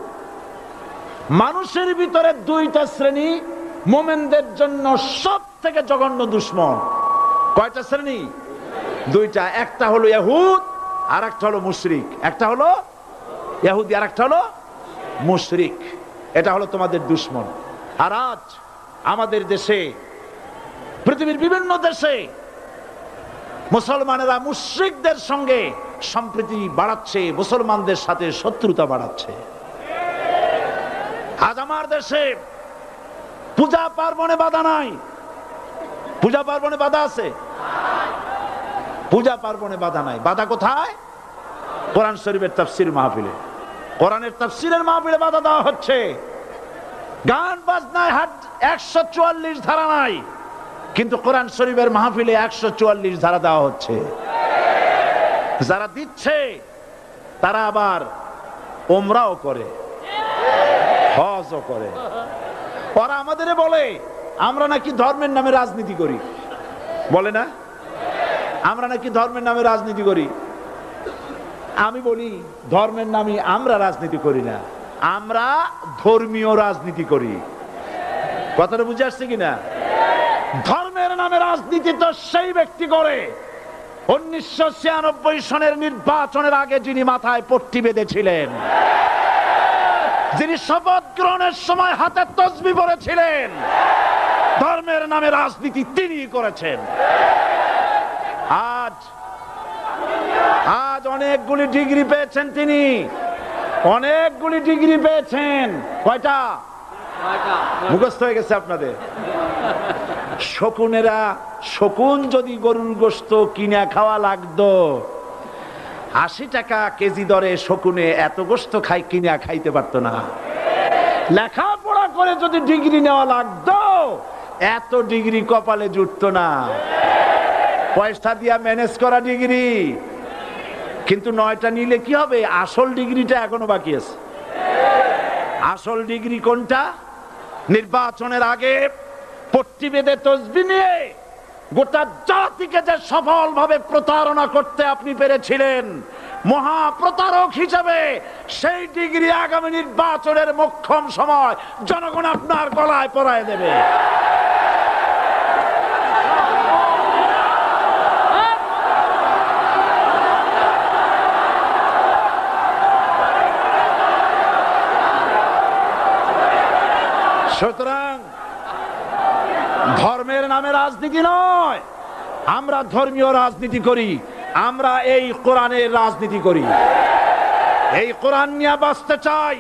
মানুষের ভিতরে দুইটা শ্রেণী মুমিনদের জন্য সব থেকে জঘন্য দুশমন। কয়টা শ্রেণী? দুইটা। একটা হলো ইহুদ আর একটা হলো মুশরিক। একটা হলো ইহুদি আর একটা হলো মুশরিক। এটা হলো তোমাদের দুশমন। আর আজ আমাদের দেশে, পৃথিবীর বিভিন্ন দেশে মুসলমানেরা মুশরিকদের সঙ্গে সম্প্রীতি বাড়াচ্ছে, মুসলমানদের সাথে শত্রুতা বাড়াচ্ছে। আজ আমার দেশে পূজা পার্বণে বাধা নাই। পূজা পার্বণে বাধা আছে? পূজা পার্বণে বাধা নাই। বাধা কোথায়? কোরআন শরীফের তাফসীর মাহফিলে। কোরআনের তাফসীরের মাহফিলে বাধা দেওয়া হচ্ছে। গান বাজনায় 144 ধারা নাই, কিন্তু কোরআন শরীফের মাহফিলে 144 ধারা দেওয়া হচ্ছে। যারা দিচ্ছে তারা আবার ওমরাও করে, হজও করে। ওরা আমাদের বলে আমরা নাকি ধর্মের নামে রাজনীতি করি। বলে না? আমরা নাকি ধর্মের নামে রাজনীতি করি। আমি বলি ধর্মের নামে আমরা রাজনীতি করি না, আমরা ধর্মীয় রাজনীতি করি। কথাটা বুঝে আসছে কিনা? ধর্মের নামে রাজনীতি তো সেই ব্যক্তি করে 1996 সনের নির্বাচনের আগে যিনি মাথায় পট্টি বেঁধেছিলেন, যিনি শপথ গ্রহণের সময় হাতে তসবিহ পড়েছিলেন। ধর্মের নামে রাজনীতি তিনি করেছেন। আজ অনেকগুলি ডিগ্রি পেয়েছেন তিনি, অনেকগুলি ডিগ্রি পেয়েছেন। কয়টা? মুখস্থ হয়ে গেছে আপনাদের। শকুনেরা, শকুন যদি গরুর গোশত কিনে খাওয়া লাগতো, 80 টাকা কেজি দরে শকুনে এত গোশত কিনা খাইতে পারতো না। লেখাপড়া করে যদি ডিগ্রি নেওয়া লাগতো, এত ডিগ্রি কপালে জুটতো না। পয়সা দিয়া ম্যানেজ করা ডিগ্রি, কিন্তু 9টা নিলে কি হবে? আসল ডিগ্রিটা এখনো বাকি আছে। আসল ডিগ্রি কোনটা? নির্বাচনের আগে পট্টি বেঁধে তসবিহ নিয়ে গোটা জাতিকে যে সফলভাবে প্রতারণা করতে আপনি পেরেছিলেন, মহা প্রতারক হিসেবে সেই ডিগ্রি আগামী নির্বাচনের মোক্ষম সময় জনগণ আপনার গলায় পরায় দেবে। সুতরাং ধর্মের নামে রাজনীতি নয়, আমরা ধর্মীয় রাজনীতি করি। আমরা এই কোরআনের রাজনীতি করি। এই কোরআন নিয়ে বাঁচতে চাই,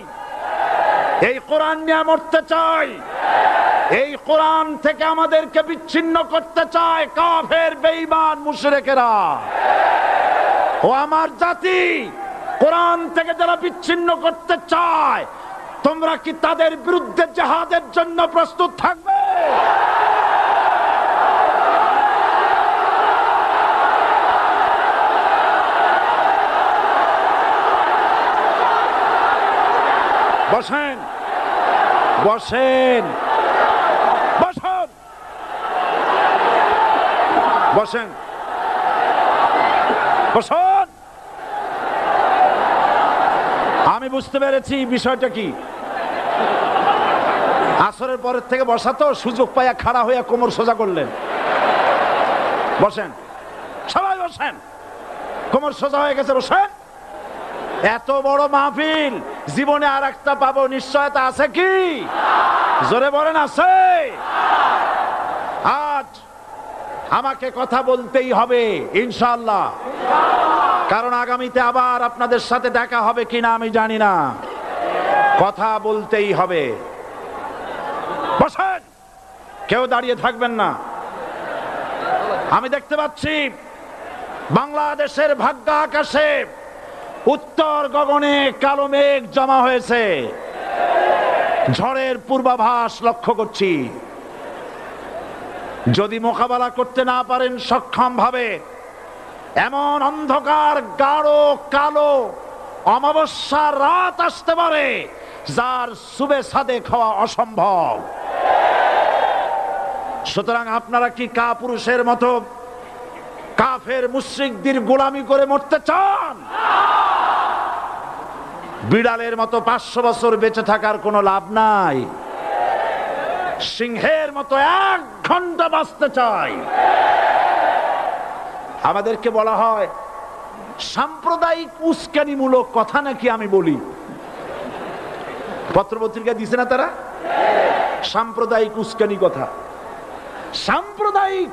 এই কোরআন নিয়ে মরতে চাই। এই কোরআন থেকে আমাদেরকে বিচ্ছিন্ন করতে চায় কাফের, বেঈমান, মুশরিকেরা। ও আমার জাতি, কোরআন থেকে যারা বিচ্ছিন্ন করতে চায়, তোমরা কি তাদের বিরুদ্ধে জিহাদের জন্য প্রস্তুত থাকবে? বসেন, বসেন, বসেন, বসেন, বসেন। আমি বুঝতে পেরেছি বিষয়টা কি। আসরের পরের থেকে বসা তো, সুযোগ পাইয়া খাড়া হইয়া কোমর সোজা করলেন। বসেন সবাই, বসেন। কোমর সোজা হয়ে গেছে, বসেন। এত বড় মাহফিল, জীবনে আর একটা পাবো নিশ্চয়তা আছে কি? জোরে বলেন, আছে? আজ আমাকে কথা বলতেই হবে ইনশাআল্লাহ, কারণ আগামীতে আবার আপনাদের সাথে দেখা হবে কিনা আমি জানি না। কথা বলতেই হবে। বসেন, কেউ দাঁড়িয়ে থাকবেন না। আমি দেখতে পাচ্ছি বাংলাদেশের ভাগ্য আকাশে উত্তর গগনে কালো মেঘ জমা হয়েছে, ঝড়ের পূর্বাভাস লক্ষ্য করছি। যদি মোকাবেলা করতে না পারেন সক্ষম ভাবে, এমন অন্ধকার গাঢ় কালো অমাবস্যার রাত আসতে পারে যার সুবে সাদে খাওয়া অসম্ভব। সুতরাং আপনারা কি কাপুরুষের মতো কাফের মুশরিকদের গোলামি করে মরতে চান? বিড়ালের মতো 500 বছর বেঁচে থাকার কোনো লাভ নাই। সিংহের মতো 1 ঘন্টা বাঁচতে চাই। আমাদেরকে বলা হয় সাম্প্রদায়িক উস্কানিমূলক কথা নাকি আমি বলি। পত্রপত্রিকা দিছে না তারা? সাম্প্রদায়িক উস্কানি কথা, সাম্প্রদায়িক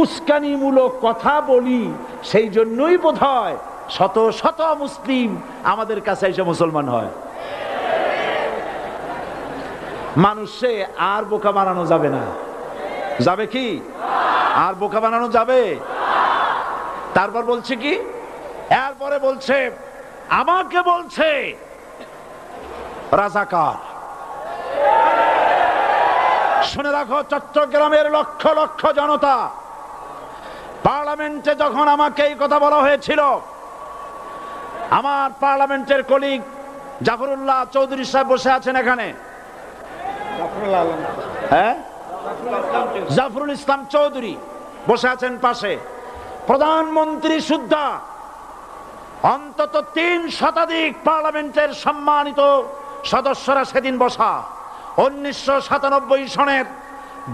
উস্কানিমূলক কথা বলি। সেই জন্যই বোধহয় শত শত মুসলিম আমাদের কাছে এসে মুসলমান হয়। মানুষে আর বোকা বানানো যাবে না। যাবে কি? আর বোকা বানানো যাবে? তারপর বলছে কি? এরপরে বলছে, আমাকে বলছে রাজাকার। শুনে রাখো, চট্টগ্রামের লক্ষ লক্ষ জনতা, পার্লামেন্টে যখন আমাকে এই কথা বলা হয়েছিল, আমার পার্লামেন্টের কলিগ জাফরুল্লাহ চৌধুরী সাহেব বসে আছেন এখানে। হ্যাঁ, জাফরুল ইসলাম চৌধুরী বসে আছেন পাশে। প্রধানমন্ত্রী সুদ্ধা, অন্তত 3 শতাধিক পার্লামেন্টের সম্মানিত সদস্যরা সেদিন বসা। 1997 সনের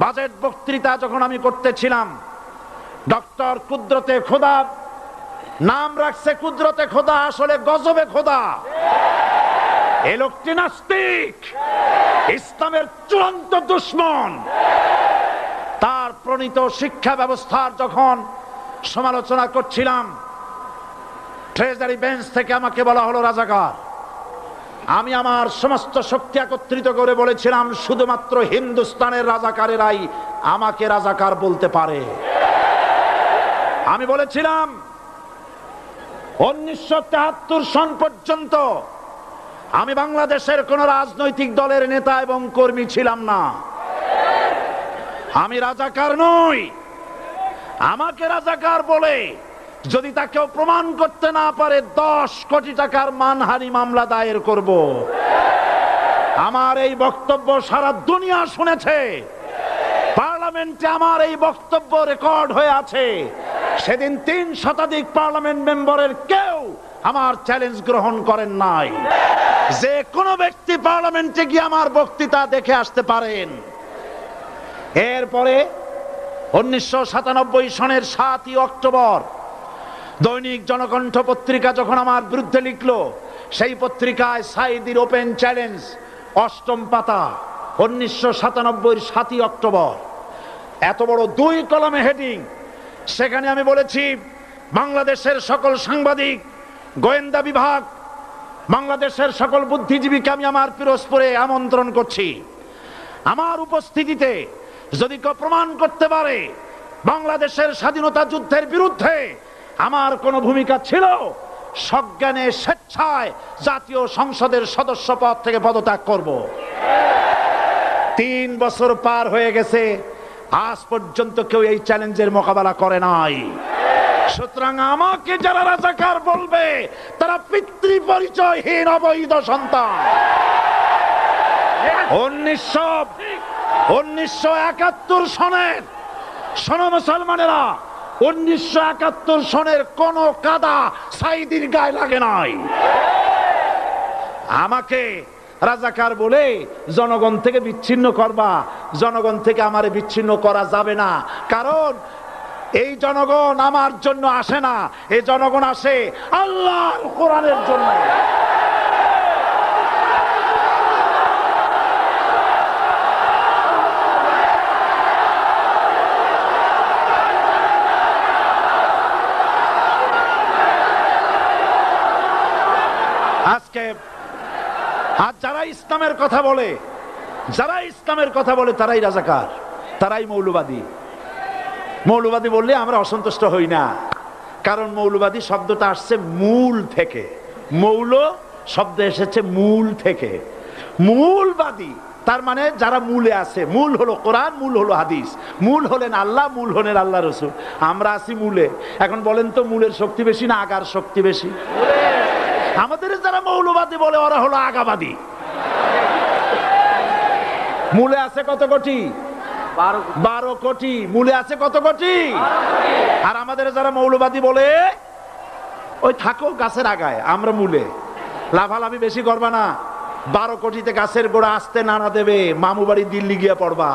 বাজেট বক্তৃতা যখন আমি করতেছিলাম, ডক্টর কুদরতে খোদা, নাম রাখছে কুদরতে খোদা, আসলে গজবে খোদা। এই লোকটি নাস্তিক, ইসলামের চূড়ান্ত দুশমন। তার প্রণীত শিক্ষা ব্যবস্থার যখন সমালোচনা করছিলাম, ট্রেজারি বেঞ্চ থেকে আমাকে বলা হলো রাজাকার। আমি আমার সমস্ত শক্তি একত্রিত করে বলেছিলাম, শুধুমাত্র হিন্দুস্তানের রাজাকারেরাই আমাকে রাজাকার বলতে পারে। আমি বলেছিলাম 1973 সন পর্যন্ত আমি বাংলাদেশের কোন রাজনৈতিক দলের নেতা এবং কর্মী ছিলাম না। আমি রাজাকার নই। আমাকে রাজাকার বলে যদি তাকেও প্রমাণ করতে না পারে, 10 কোটি টাকার মানহানি মামলা দায়ের করব। আমার এই বক্তব্য সারা দুনিয়া শুনেছে। পার্লামেন্টে আমার এই বক্তব্য রেকর্ড হয়ে আছে। সেদিন 3 শতাধিক পার্লামেন্ট মেম্বারের কেউ আমার চ্যালেঞ্জ গ্রহণ করেন নাই। যে কোনো ব্যক্তি পার্লামেন্টে গিয়ে আমার বক্তৃতা দেখে আসতে পারেন। এরপরে 1997 সনের 7ই অক্টোবর দৈনিক জনকণ্ঠ পত্রিকা যখন আমার বিরুদ্ধে লিখলো, সেই পত্রিকায় সাইদির ওপেন চ্যালেঞ্জ 8ম পাতা, 1997 7ই অক্টোবর, এত বড় 2 কলামে হেডিং। সেখানে আমি বলেছি, বাংলাদেশের সকল সাংবাদিক, গোয়েন্দা বিভাগ, বাংলাদেশের সকল বুদ্ধিজীবীকে আমি আমার পিরোজপুরে আমন্ত্রণ করছি। আমার উপস্থিতিতে যদি কেউ প্রমাণ করতে পারে বাংলাদেশের স্বাধীনতা যুদ্ধের বিরুদ্ধে আমার কোনো ভূমিকা ছিল, সজ্ঞানে স্বেচ্ছায় জাতীয় সংসদের সদস্য পদ থেকে পদত্যাগ করব। 3 বছর পার হয়ে গেছে, আজ পর্যন্ত কেউ এই চ্যালেঞ্জের মোকাবেলা করে নাই। সুতরাং আমাকে যারা রাজাকার বলবে, তারা পিতৃ পরিচয়হীন অবৈধ সন্তান। 1971 সনের, শোনো মুসলমানেরা, 1971 সনের কোন কাদা সাইদির গায়ে লাগে নাই। আমাকে রাজাকার বলে জনগণ থেকে বিচ্ছিন্ন করবা, জনগণ থেকে আমারে বিচ্ছিন্ন করা যাবে না। কারণ এই জনগণ আমার জন্য আসে না, এই জনগণ আসে আল্লাহর কোরআনের জন্য। আজকে আর যারা ইসলামের কথা বলে, যারা ইসলামের কথা বলে তারাই রাজাকার, তারাই মৌলবাদী। মৌলবাদী বললে আমরা অসন্তুষ্ট হই না, কারণ মৌলবাদী শব্দটা আসছে মূল থেকে। মৌল শব্দ এসেছে মূল থেকে। মূলবাদী তার মানে যারা মূলে আছে। মূল হলো কোরআন, মূল হলো হাদিস, মূল হলেন আল্লাহ, মূল হলেন আল্লাহ রসুল। আমরা আছি মূলে। এখন বলেন তো মূলের শক্তি বেশি না আগার শক্তি বেশি? আমাদের যারা মৌলবাদী বলে ওরা হলো আগাবাদী। মূলে আছে কত কোটি? 12 কোটি। মূলে আছে কত কোটি? আর আমাদের যারা মৌলবাদী বলে ওই থাকো গাছের আগায়, আমরা মূলে। লাফালাফি বেশি করবা না, 12 কোটিতে গাছের গোড়া আসতে নানা দেবে, মামু বাড়ি দিল্লি গিয়ে পড়বা,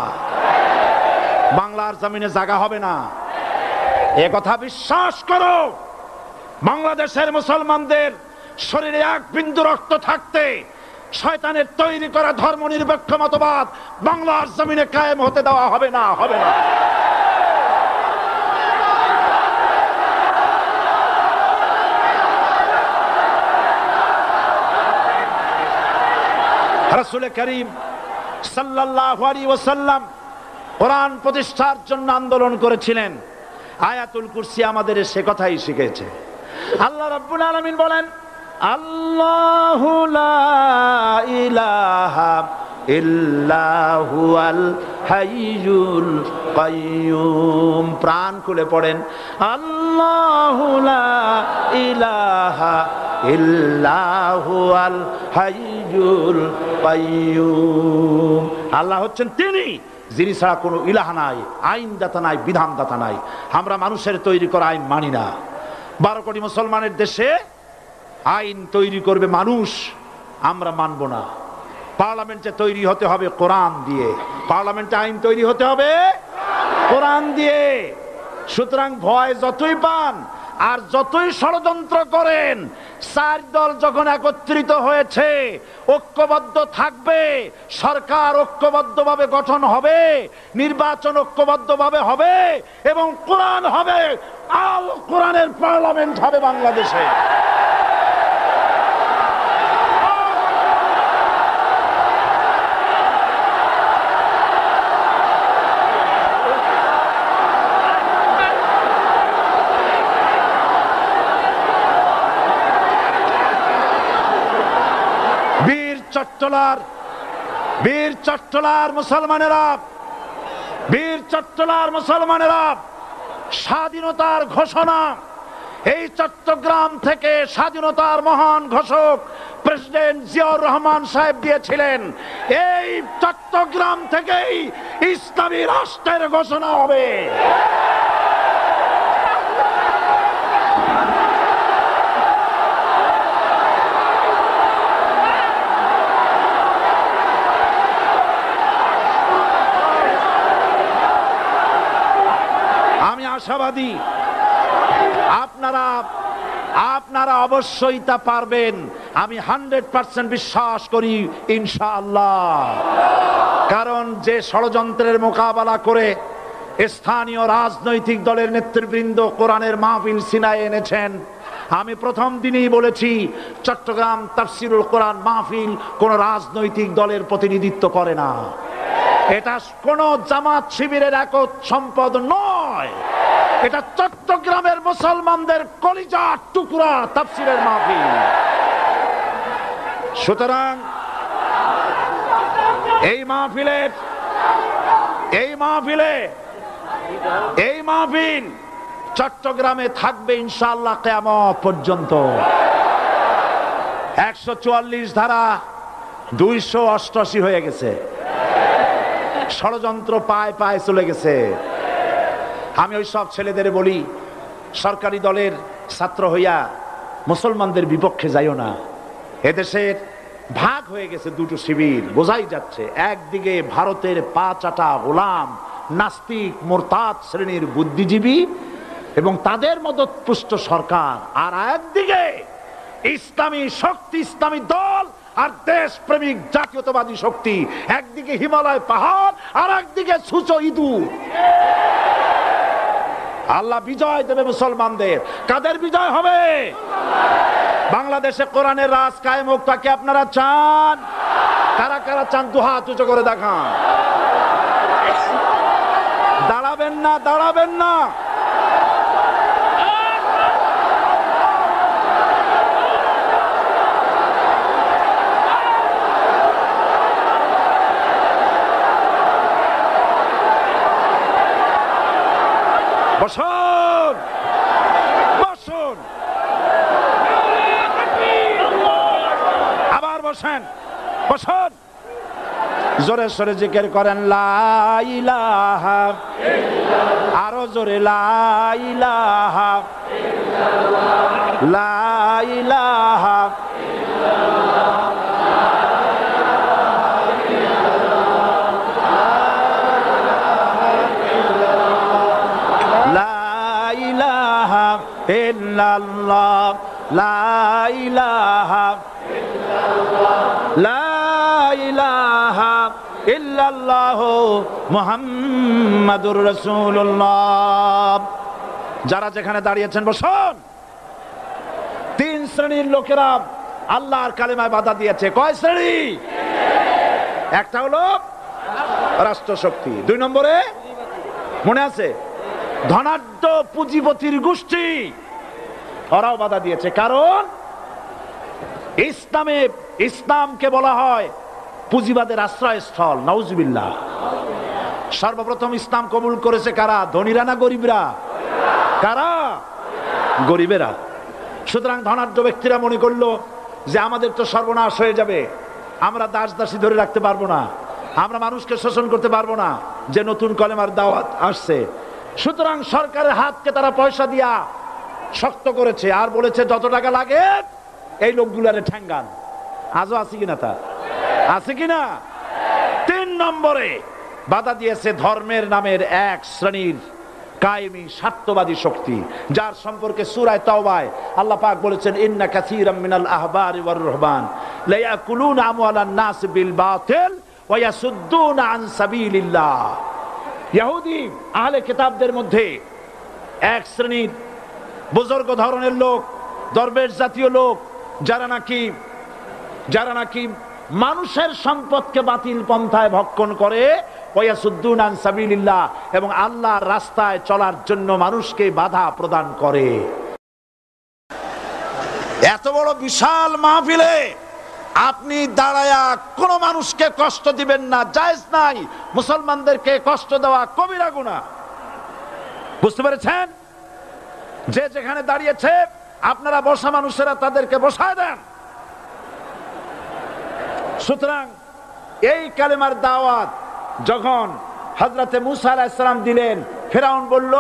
বাংলার জমিনে জায়গা হবে না। এ কথা বিশ্বাস করো। বাংলাদেশের মুসলমানদের শরীরে এক বিন্দু রক্ত থাকতে শয়তানের তৈরি করা ধর্ম নিরপেক্ষ মতবাদ বাংলার জমিনে কায়েম হতে দেওয়া হবে না, হবে না। রাসূল করিম সাল্লাল্লাহু আলাইহি ওয়াসাল্লাম কোরআন প্রতিষ্ঠার জন্য আন্দোলন করেছিলেন। আয়াতুল কুরসি আমাদের সে কথাই শিখেছে। আল্লাহ রাব্বুল আলামিন বলেন, আল্লাহু লা ইলাহা ইল্লা হুয়াল হাইয়ুল কাইয়্যুম। প্রাণ খুলে পড়েন, আল্লাহু লা ইলাহা ইল্লা হুয়াল হাইয়ুল কাইয়্যুম। আল্লাহ হচ্ছেন তিনি যিনি ছাড়া কোনো ইলাহ নাই, আইনদাতা নাই, বিধানদাতা নাই। আমরা মানুষের তৈরি করা আইন মানি না। 12 কোটি মুসলমানের দেশে আইন তৈরি করবে মানুষ, আমরা মানব না। পার্লামেন্টে তৈরি হতে হবে কোরআন দিয়ে, পার্লামেন্টে আইন তৈরি হতে হবে কোরআন দিয়ে। সুতরাং ভয় যতই পান আর যতই ষড়যন্ত্র করেন, 4 দল যখন একত্রিত হয়েছে, ঐক্যবদ্ধ থাকবে, সরকার ঐক্যবদ্ধভাবে গঠন হবে, নির্বাচন ঐক্যবদ্ধভাবে হবে এবং কোরআন হবে, আল কোরআনের পার্লামেন্ট হবে বাংলাদেশে। বীর চট্টলার মুসলমানেরা, বীর চট্টলার মুসলমানেরা স্বাধীনতার ঘোষণা এই চট্টগ্রাম থেকে স্বাধীনতার মহান ঘোষক প্রেসিডেন্ট জিয়াউর রহমান সাহেব দিয়েছিলেন। এই চট্টগ্রাম থেকেই ইসলামী রাষ্ট্রের ঘোষণা হবে। আশাবাদী আপনারা অবশ্যই তা পারবেন। আমি 100% বিশ্বাস করি ইনশাআল্লাহ। কারণ যে ষড়যন্ত্রের মোকাবেলা করে স্থানীয় রাজনৈতিক দলের নেতৃবৃন্দ কোরআনের মাহফিল সিনায় এনেছেন, আমি প্রথম দিনই বলেছি চট্টগ্রাম তাফসিরুল কোরআন মাহফিল কোন রাজনৈতিক দলের প্রতিনিধিত্ব করে না। এটা কোন জামাত শিবিরের একক সম্পদ নয়, এটা চট্টগ্রামের মুসলমানদের কলিজার টুকরা তাফসিরের মাহফিল। সুতরাং এই মাহফিল চট্টগ্রামে থাকবে ইনশাআল্লাহ কিয়ামত পর্যন্ত। 144 ধারা 288 হয়ে গেছে, ষড়যন্ত্র পায় পায় চলে গেছে। আমি ওই সব ছেলেদের বলি, সরকারি দলের ছাত্র হইয়া মুসলমানদের বিপক্ষে যাইও না। এদেশের ভাগ হয়ে গেছে দুটো শিবির, বোঝাই যাচ্ছে একদিকে ভারতের পা চাটা গোলাম নাস্তিক মোরতাদ শ্রেণীর বুদ্ধিজীবী এবং তাদের মদতপুষ্ট সরকার, আর একদিকে ইসলামী শক্তি, ইসলামী দল আর দেশপ্রেমিক জাতীয়তাবাদী শক্তি। একদিকে হিমালয় পাহাড় আর একদিকে সূচ ইঁদুর। আল্লাহ বিজয় দেবে মুসলমানদের। কাদের বিজয় হবে? বাংলাদেশে কোরআনের রাজ কায়েম হোক, তাকে আপনারা চান? কারা কারা চান দুহাত উঁচু করে দেখান। দাঁড়াবেন না, দাঁড়াবেন না। বসুন, বসুন, আবার বসেন, বসুন। জোরে সোরে জিকির করেন লা ইলাহা ইল্লাল্লাহ, আরো জোরে লা ইলাহা ইল্লাল্লাহ, লা ইলাহা ইল্লাল্লাহ, ইল্লাল্লাহ, লা ইলাহা ইল্লাল্লাহ, লা ইলাহা ইল্লাল্লাহ মুহাম্মাদুর রাসূলুল্লাহ। যারা যেখানে দাঁড়িয়েছেন বসুন। তিন শ্রেণীর লোকেরা আল্লাহর কালেমায় বাধা দিয়েছে। কয় শ্রেণী? একটা হলো রাষ্ট্রশক্তি, দুই নম্বরে মনে আছে ধনাঢ্য পুঁজিপতির গোষ্ঠী, ওরাও বাধা দিয়েছে। কারণ ইসলামকে বলা হয় পুঁজিবাদের আশ্রয়স্থল। নাউজুবিল্লাহ। সর্বপ্রথম ইসলাম কবুল করেছে কারা? ধনীরা না গরিবরা? কারা? গরিবেরা। সুতরাং ধনাঢ্য ব্যক্তিরা মনে করলো যে আমাদের তো সর্বনাশ হয়ে যাবে, আমরা দাস দাসী ধরে রাখতে পারবো না, আমরা মানুষকে শোষণ করতে পারবো না, যে নতুন কলেমার দাওয়াত আসছে। সুতরাং সরকারের হাতকে তারা পয়সা দিয়া শক্ত করেছে আর বলেছে যত টাকা লাগে এই লোকগুলারে ঠ্যাঙ্গান। আজও আছে কিনা? তা আছে কিনা? তিন নম্বরে বাধা দিয়েছে ধর্মের নামের এক শ্রেণীর কায়েমি স্বার্থবাদী শক্তি, যার সম্পর্কে সূরা তাওবায় আল্লাহ পাক বলেছেন ইন্না কাসীরাম মিনাল আহবারি ওয়ার রুহবান লা ইয়াকুলুনা আমওয়ালান নাস বিল বাতিল ওয়া ইয়াসুদ্দুনা আন সাবিলিল্লাহ। ইহুদি আহলে কিতাবদের মধ্যে এক শ্রেণীর বুজুর্গ ধরনের লোক, দরবেশ জাতীয় লোক, যারা নাকি মানুষের সম্পদকে বাতিল পন্থায় ভক্ষণ করে, ওয়াসুদ্দুনা আন সাবিলিল্লাহ, এবং আল্লাহর রাস্তায় চলার জন্য মানুষকে বাধা প্রদান করে। এত বড় বিশাল মাহফিলে আপনি দাঁড়ায়া কোন মানুষকে কষ্ট দিবেন না, জায়েজ নাই। মুসলমানদেরকে কষ্ট দেওয়া কবিরা গুনাহ। বুঝতে পেরেছেন? যে যেখানে দাঁড়িয়েছে আপনারা বসা মানুষেরা তাদেরকে বসায় দেন। সুতরাং এই কালেমার দাওয়াত যখন হযরতে মুসা আলাইহিস সালাম দিলেন, ফেরাউন বলল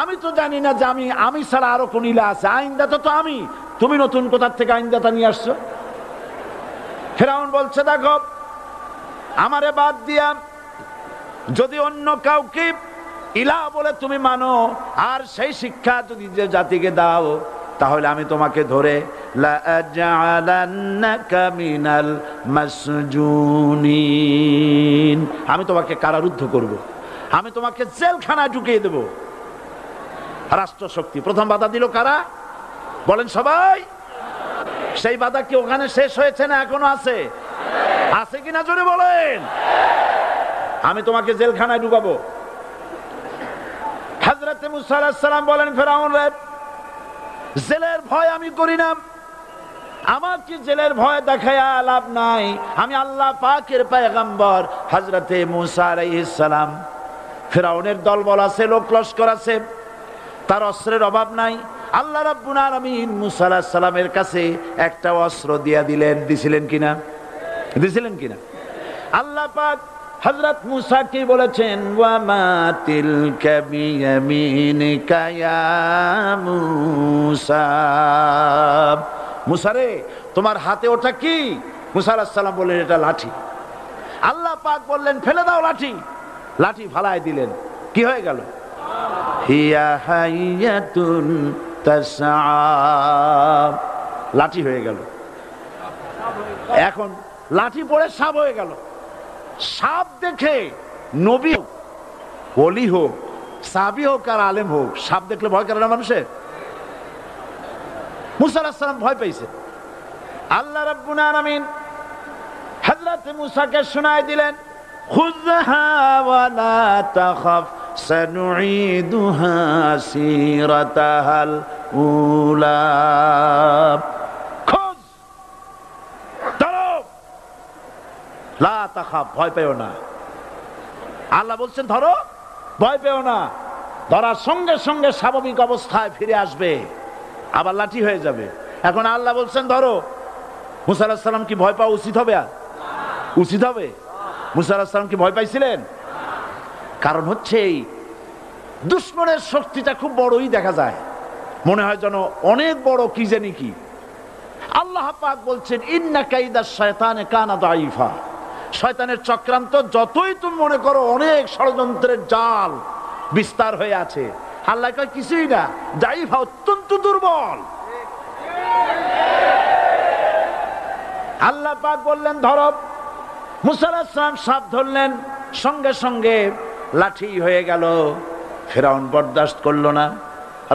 আমি তো জানি না যে আমি ছাড়া আরো কোন ইলাহ আছে, আইনদাতা তো আমি, তুমি নতুন কোথা থেকে আইনদাতা নিয়ে আসছো? ফেরাউন বলছে দেখো আমারে বাদ দিয়া যদি অন্য কাউকে ইলাহ বলে তুমি মানো আর সেই শিক্ষা যদি যে জাতিকে দাও, তাহলে আমি তোমাকে ধরে লাআজআলান্নাকা মিনাল মাসজুনিন, আমি তোমাকে কারারুদ্ধ করব, আমি তোমাকে জেলখানায় ঢুকিয়ে দেব। রাষ্ট্রশক্তি প্রথম বাধা দিল কারা? বলেন সবাই। সেই বাধা কি ওখানে শেষ হয়েছে না এখনো আছে? আছে কিনা জোরে বলেন। আমি তোমাকে জেলখানায় ঢুকাবো। হযরত মুসা আলাইহিস সালাম বলেন ফেরাউন রে, জেলের ভয় আমি করি না, আমাকে জেলের ভয় দেখায়া লাভ নাই, আমি আল্লাহ পাকের পয়গম্বর হযরত মুসা আলাইহিস সালাম। ফেরাউনের দলবল আছে, লোক লস্কর আছে, তার অস্ত্রের অভাব নাই। আল্লাহ রাব্বুল আলামিন মুসা আলাইহিস সালামের কাছে একটা অস্ত্র দিয়া দিলেন। দিছিলেন কিনা? আল্লাহ পাক হযরত মুসা কি বলেছেন? ওয়া মা তিলকা বিয়ামিনিকা ইয়া মুসা, মুসা রে তোমার হাতে ওটা কি? মুসা আলাইহিস সালাম বললেন এটা লাঠি। আল্লাহ পাক বললেন ফেলে দাও লাঠি। লাঠি ফালায় দিলেন, কি হয়ে গেল? হিয়া হাইয়াতুন তাসআ, লাঠি হয়ে গেল। এখন লাঠি পড়ে সাপ হয়ে গেল। সাপ দেখে নবী হোক, ওলি হোক, সাহাবী হোক আর আলেম হোক, সাপ দেখলে ভয় করে না মানুষের? মুসা আলাইহিস সালাম ভয় পাইছে। আল্লাহ রাব্বুল আলামিন হযরত মুসাকে শোনায় দিলেন, খুযহা ওয়া লা তাখাফ সানুঈদুহা সিরাতাহাল উলা, খোঁজ ধরো, লা তাখাফ, ভয় পেও না। আল্লাহ বলছেন ধরো, ভয় পেও না। ধরার সঙ্গে সঙ্গে স্বাভাবিক অবস্থায় ফিরে আসবে, আবার লাঠি হয়ে যাবে। এখন আল্লাহ বলছেন ধরো, মুসা আলাইহিস সালাম কি ভয় পাওয়া উচিত হবে? উচিত হবে? মুসা আলাইহিস সালাম কি ভয় পাইছিলেন? কারণ হচ্ছে এই দুশমনের শক্তিটা খুব বড়ই দেখা যায়, মনে হয় যেন অনেক বড়, কি জানি কি। আল্লাহ পাক বলছেন ইন্না কাইদাশ শায়তানে কানা দাঈফা, শয়তানের চক্রান্ত যতই তুমি মনে করো অনেক ষড়যন্ত্রের জাল বিস্তার হয়ে আছে, আল্লাহ কয় কিছুই না, দাঈফা, অত্যন্ত দুর্বল। আল্লাহ পাক বললেন ধরো। মুসা আলাইহিস সালাম সাপ ধরলেন, সঙ্গে সঙ্গে লাঠি হয়ে গেল। ফিরআউন বরদাস্ত করলো না,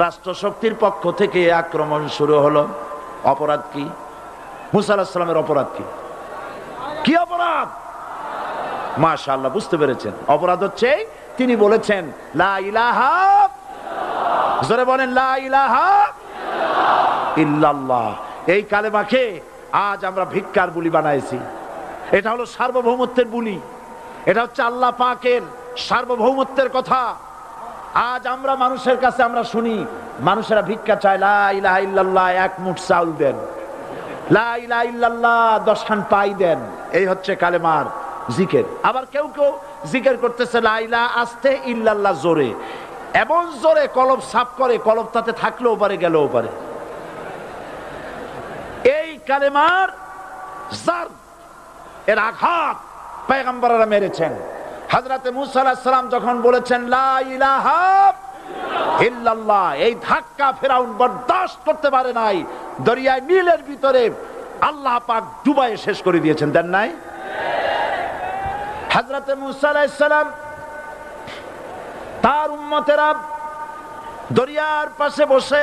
রাষ্ট্রশক্তির পক্ষ থেকে আক্রমণ শুরু হলো। অপরাধ কি? মুসা আলাইহিস সালামের অপরাধ কি? কি অপরাধ? মাশাআল্লাহ, বুঝতে পেরেছেন। অপরাধ হচ্ছে তিনি বলেছেন লা ইলাহা, জোরে বলেন লা ইলাহা ইল্লাল্লাহ। এই কালেমাকে আজ আমরা ভিক্ষার বুলি বানাইছি। এটা হলো সার্বভৌমত্বের বুলি, এটা হচ্ছে আল্লাহ পাকের সার্বভৌমত্বের কথা। আজ আমরা মানুষের কাছে আমরা শুনি, মানুষেরা ভিক্ষা চায়, লা ইলাহা ইল্লাল্লাহ, এক মুঠ চাউল দেন, লা ইলাহা ইল্লাল্লাহ 10 খান পাই দেন। এই হচ্ছে কালেমার জিকির। আবার কেউ কেউ জিকির করতেছে লা ইলাহা আস্তে, ইল্লাল্লাহ জোরে, এমন জোরে কলব সাফ করে, কলব তাতে থাকলেও পারে গেলেও পারে। এই কালেমার জার, এর আঘাত পয়গম্বররা মেরেছেন। হযরত মুসা আলাইহিস সালাম যখন বলেছেন লা ইলাহা ইল্লাল্লাহ, এই ধাক্কা ফিরআউন বরদাস্ত করতে পারে নাই। দরিয়ায় নীলের ভিতরে আল্লাহ পাক ডুবাইয়ে শেষ করে দিয়েছেন, দেন নাই? হযরত মুসা আলাইহিস সালাম তার উম্মতেরা দরিয়ার পাশে বসে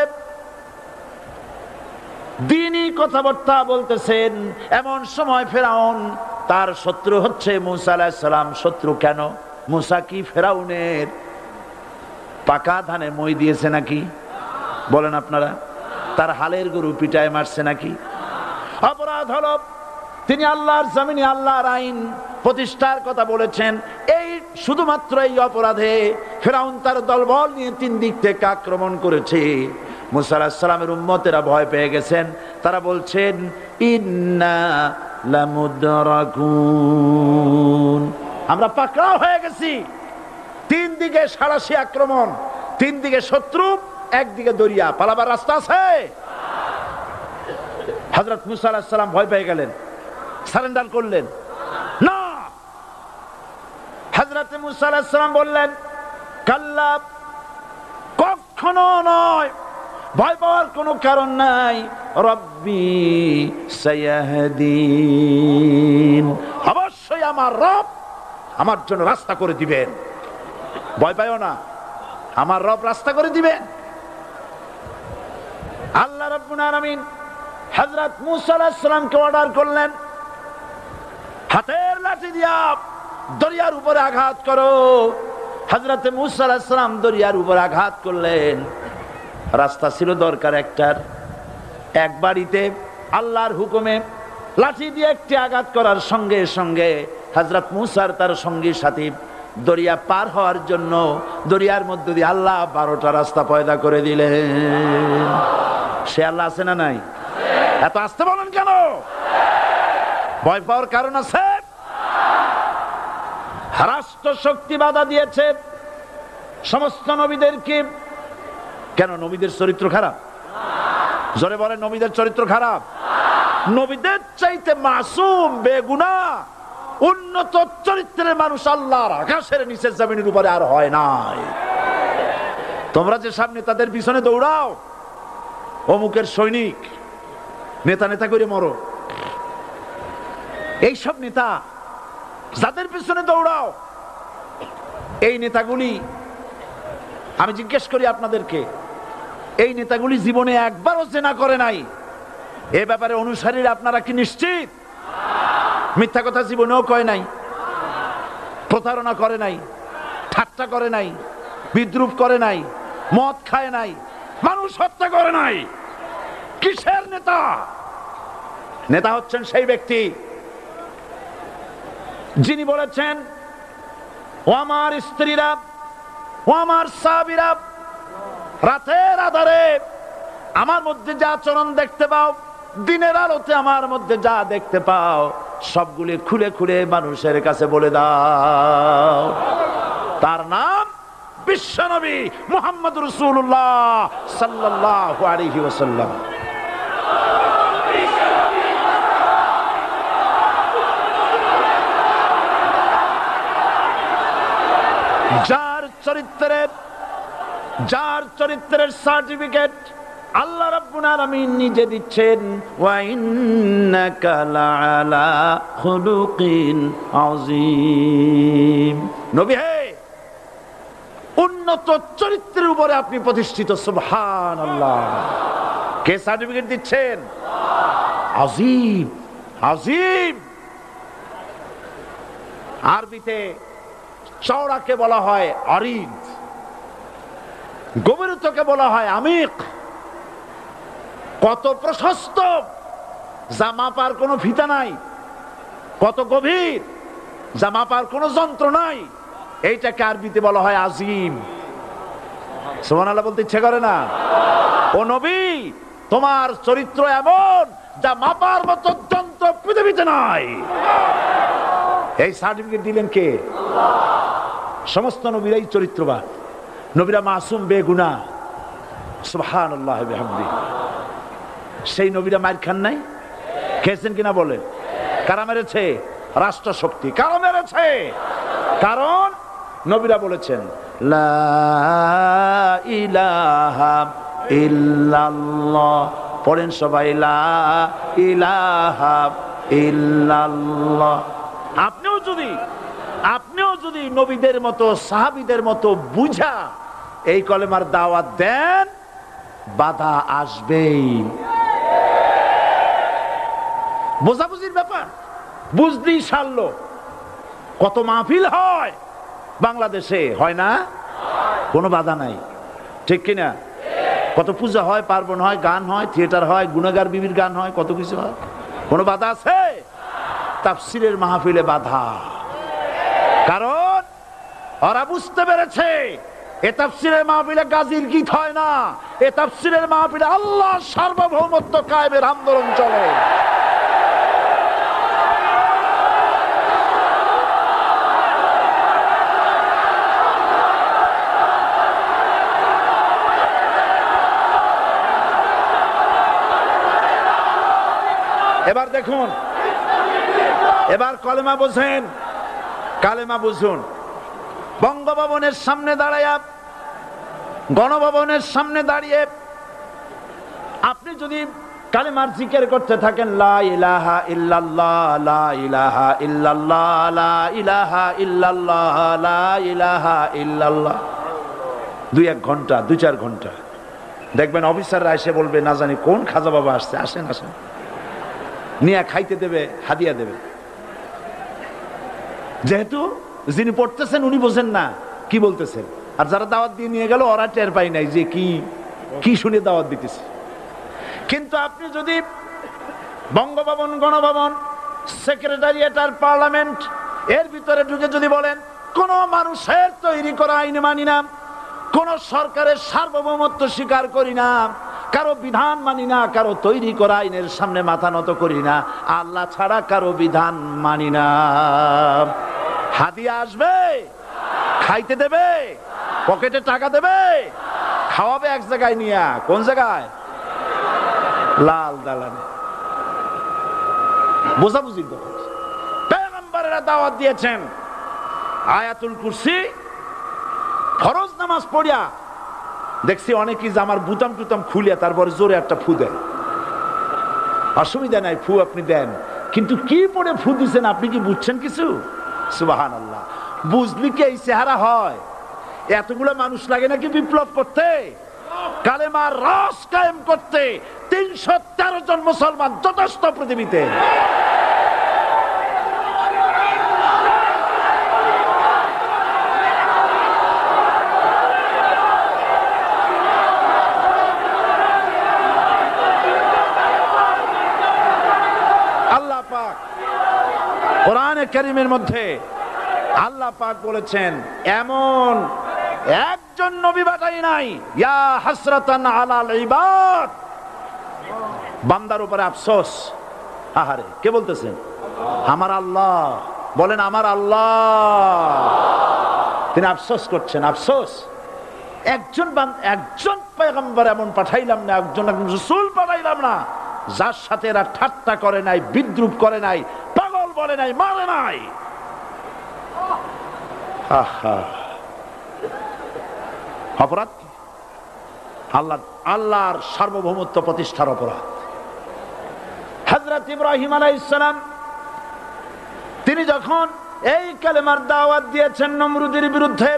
দ্বীনি কথাবার্তা বলতেছেন। এমন সময় ফিরআউন, তার শত্রু হচ্ছে মুসা আলাইহিস সালাম। শত্রু কেন? মুসা কি ফিরআউনের পাকা ধানে মই দিয়েছে নাকি? বলেন আপনারা। তার হালের গরু পিটায় মারছে নাকি? অপরাধ হলো তিনি আল্লাহর জমিনে আল্লাহর আইন প্রতিষ্ঠার কথা বলেছেন। এই শুধুমাত্র এই অপরাধে ফিরআউন তার দলবল নিয়ে 3 দিক থেকে আক্রমণ করেছে। মুসা আলাইহিস সালামের উম্মতেরা ভয় পেয়ে গেছেন। তারা বলছেন ইন্না লামুদরাকুন, আমরা পাকড়াও হয়ে গেছি। 3 দিকে সাড়াশি আক্রমণ, 3 দিকে শত্রু, একদিকে দরিয়া, পালাবার রাস্তা আছে? হযরত মুসা আলাইহিস সালাম ভয় পেয়ে গেলেন, সারেন্ডার করলেন না। হযরত মুসা আলাইহিস সালাম বললেন কাল্লা, কখনো নয়, ভয় পাওয়ার কোনো কারণ নাই। রব্বি সায়াহদিন, অবশ্যই আমার রব আমার জন্য রাস্তা করে দিবেন। ভয় পাইও না, আমার রব রাস্তা করে দিবেন। আল্লাহ রাব্বুল আলামিন হযরত মুসা আলাইহিস সালামকে অর্ডার করলেন, হাতের লাঠি দিয়া দরিয়ার উপরে আঘাত করো। হযরত মুসা আলাইহিস সালাম দরিয়ার উপরে আঘাত করলেন। রাস্তা ছিল দরকার একটার, এক বাড়িতে আল্লাহর হুকুমে লাঠি দিয়ে একটি আঘাত করার সঙ্গে সঙ্গে হযরত মুসার তার সঙ্গী সাথী দরিয়া পার হওয়ার জন্য দরিয়ার মধ্য দিয়ে আল্লাহ 12টা রাস্তা পয়দা করে দিলেন। সে আল্লাহ আছে না নাই? এত আসতে বলেন কেন? ভয় পাওয়ার কারণ আছে? রাষ্ট্র শক্তি বাধা দিয়েছে সমস্ত নবীদেরকে। কেন? নবীদের চরিত্র খারাপ? জোরে বলেন, নবীদের চরিত্র খারাপ? নবীদের চাইতে মাসুম বেগুনাহ উন্নত চরিত্রের মানুষ আল্লাহর আকাশের নিচে জমিনের উপরে আর হয় নাই। তোমরা যে সব নেতাদের পিছনে দৌড়াও, অমুকের সৈনিক, নেতা নেতা করে মরো, এইসব নেতা যাদের পিছনে দৌড়াও, এই নেতাগুলি, আমি জিজ্ঞেস করি আপনাদেরকে, এই নেতাগুলি জীবনে একবারও জেনা করে নাই? এ ব্যাপারে অনুসারীরা আপনারা কি নিশ্চিত? মিথ্যা কথা জীবনেও কয় নাই, প্রতারণা করে নাই, ঠাট্টা করে নাই, বিদ্রুপ করে নাই, মদ খায় নাই, মানুষ হত্যা করে নাই। কিসের নেতা? নেতা হচ্ছেন সেই ব্যক্তি যিনি বলেছেন, ও আমার স্ত্রীরা, ও আমার সাহাবীরা, রাতের আধারে আমার মধ্যে যা আচরণ দেখতে পাও, দিনের আলোতে আমার মধ্যে যা দেখতে পাও, সবগুলি খুলে খুলে মানুষের কাছে বলে দাও। তার নাম বিশ্বনবী মুহাম্মদ রাসূলুল্লাহ সাল্লাল্লাহু আলাইহি ওয়াসাল্লাম। যার চরিত্রের সার্টিফিকেট আল্লাহ রাব্বুল আলামিন নিজে দিচ্ছেন, ওয়া ইন্নাকা লাআলা খুলুকিন আযীম। নবী হে, উন্নত চরিত্রের উপরে আপনি প্রতিষ্ঠিত। সুবহানাল্লাহ। কে সার্টিফিকেট দিচ্ছেন? আযীম, আযীম। আরবিতে চওড়াকে বলা হয় আরিদ, গভীরতাকে বলা হয় আমিক। কত প্রশস্ত, যা মাপার কোনো ফিতা নাই, কত গভীর, যা মাপার কোনো যন্ত্র নাই, এইটাকে আরবিতে বলা হয় আজিম। সুবহানাল্লাহ বলতে ইচ্ছে করে না? ও নবী, তোমার চরিত্র এমন যা মাপার মতো যন্ত্র পৃথিবীতে নাই। এই সার্টিফিকেট দিলেন কে? সমস্ত নবীরাই চরিত্রবান, নবীরা মাসুম বেগুনাহ। সুবহানাল্লাহ বিহামদিহি। সেই নবীরা মার খান নাই? খেয়েছেন কিনা বলেন? কারা মেরেছে? রাষ্ট্র শক্তি। কারা মেরেছে? কারণ নবীরা বলেছেন লা ইলাহা ইল্লাল্লাহ। পড়েন সবাই, লা ইলাহা ইল্লাল্লাহ। আপনিও যদি নবীদের মতো, সাহাবীদের মতো বুঝা এই কলেমার দাওয়াত দেন, বাধা আসবেই। বোঝাবুঝির ব্যাপার, বুঝতেই সারলো। কত মাহফিল হয় বাংলাদেশে, হয় না? কোনো বাধা নাই, ঠিক কিনা? কত পূজা হয়, পার্বণ হয়, গান হয়, থিয়েটার হয়, গুনাহগার বিবির গান হয়, কত কিছু হয়। কোনো বাধা আছে? তাফসীরের মাহফিলে বাধা। কারণ ওরা বুঝতে পেরেছে এ তাফসীরের মাহফিলে গাজীর গীত হয় না, এ তাফসীরের মাহফিলে আল্লাহর সার্বভৌমত্ব কায়েমের আন্দোলন চলে। এবার দেখুন, এবার কলেমা বোঝেন, কালেমা বুঝুন। বঙ্গভবনের সামনে দাঁড়ায়া, গণভবনের সামনে দাঁড়িয়ে আপনি যদি কালেমার জিকির করতে থাকেন, লা ইলাহা ইল্লাল্লাহ, লা ইলাহা ইল্লাল্লাহ, লা ইলাহা ইল্লাল্লাহ, লা ইলাহা ইল্লাল্লাহ, 2-1 ঘন্টা, 2-4 ঘন্টা, দেখবেন অফিসাররা এসে বলবে, না জানি কোন খাজা বাবা আসছে, আসেন আসেন, নিয়ে খাইতে দেবে, হাদিয়া দেবে। যেহেতু যিনি পড়তেছেন উনি বোঝেন না কি বলতেছেন, আর যারা দাওয়াত দিয়ে নিয়ে গেল ওরা টের পায় নাই যে কি শুনে দাওয়াত দিতেছে। কিন্তু আপনি যদি বঙ্গভবন, গণভবন, সেক্রেটারিয়েট আর পার্লামেন্ট এর ভিতরে ঢুকে যদি বলেন, কোন মানুষের তৈরি করা আইন মানি না, কোন সরকারের সার্বভৌমত্ব স্বীকার করি না, কারো বিধান মানি না, কারো তৈরি করা আইনের সামনে মাথা নত করি না, আল্লাহ ছাড়া কারো বিধান মানি না, হাদিয়া আসবে, খাইতে দেবে, পকেটে টাকা দেবে, খাওয়াবে এক জায়গায় নিয়ে। কোন জায়গায়? লাল দালানে। বোঝাবুঝির ব্যাপার। পয়গম্বরেরা দাওয়াত দিয়েছেন আয়াতুল কুরসি ফরজ নামাজ পড়িয়া, দেখছি অনেকেই জামার বুতাম টুতাম খুলিয়া তারপরে জোরে একটা ফু দেন। অসুবিধা নাই, ফু আপনি দেন, কিন্তু কি পড়ে ফু দিচ্ছেন আপনি কি বুঝছেন কিছু? সুবহানাল্লাহ। বুঝলি কি এই চেহারা হয়? এতগুলো মানুষ লাগে নাকি বিপ্লব করতে, কালেমার রস কায়েম করতে? 313 জন মুসলমান যথেষ্ট পৃথিবীতে। আল্লাহ পাক কোরআনে কারীমের মধ্যে আল্লাহ পাক বলেছেন এমন একজন নবী পাঠাই নাই, ইয়া হাসরাতান আলাল ইবাদ, বান্দার উপরে আফসোস। আহারে, কে বলতেছেন? আমার আল্লাহ। বলেন আমার আল্লাহ। তিনি আফসোস করছেন, আফসোস একজন পয়গম্বর এমন পাঠাইলাম না, একজন রাসূল পাঠাইলাম না যার সাথে এরা ঠাট্টা করে নাই, বিদ্রুপ করে নাই, পাগল বলে নাই, মারে নাই। অপরাধ আল্লাহর সার্বভৌমত্ব প্রতিষ্ঠার অপরাধ। হযরত ইব্রাহিম আলাইহিস সালাম তিনি যখন এই কালেমার দাওয়াত দিয়েছেন নমরুদের বিরুদ্ধে,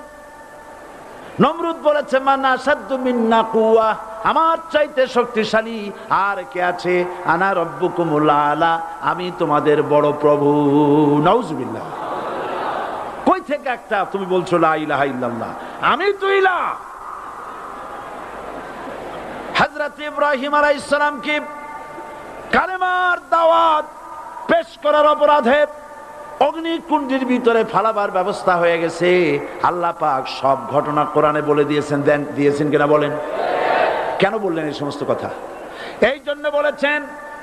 নমরুদ বলেছে মান আশাদ্দু মিন্না কুওয়া, আমার চাইতে শক্তিশালী আর কে আছে? আনা রব্বুকুমুল আলা, আমি তোমাদের বড় প্রভু। নাউজুবিল্লাহ। কই থেকে একটা তুমি বলছো লা ইলাহা ইল্লাল্লাহ, আমি তো ইলাহ। হযরত ইব্রাহিম আলাইহিস সালাম কি কালেমার দাওয়াত পেশ করার অপরাধে অগ্নিকুণ্ডের ভিতরে ফালাবার ব্যবস্থা হয়ে গেছে। আল্লাহ পাক সব ঘটনা কোরআনে বলে দিয়েছেন কিনা বলেন? কেন বললেন এই সমস্ত কথা? এই জন্য বলেছেন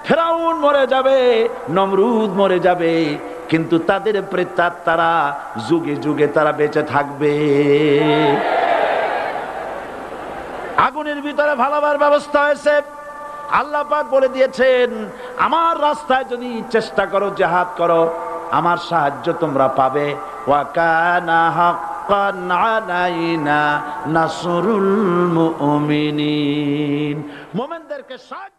ফেরাউন মরে যাবে, নমরুদ মরে যাবে, কিন্তু তাদের প্রেতাত্মারা যুগে যুগে তারা বেঁচে থাকবে। আগুনের ভিতরে ফালাবার ব্যবস্থা হয়েছে। আল্লাহ পাক বলে দিয়েছেন আমার রাস্তায় যদি চেষ্টা করো, জিহাদ করো, আমার সাহায্য তোমরা পাবে। ওয়া কানা হাক্কান আলাইনা নাসরুল মুমিনিন, মুমিনদেরকে সাহায্য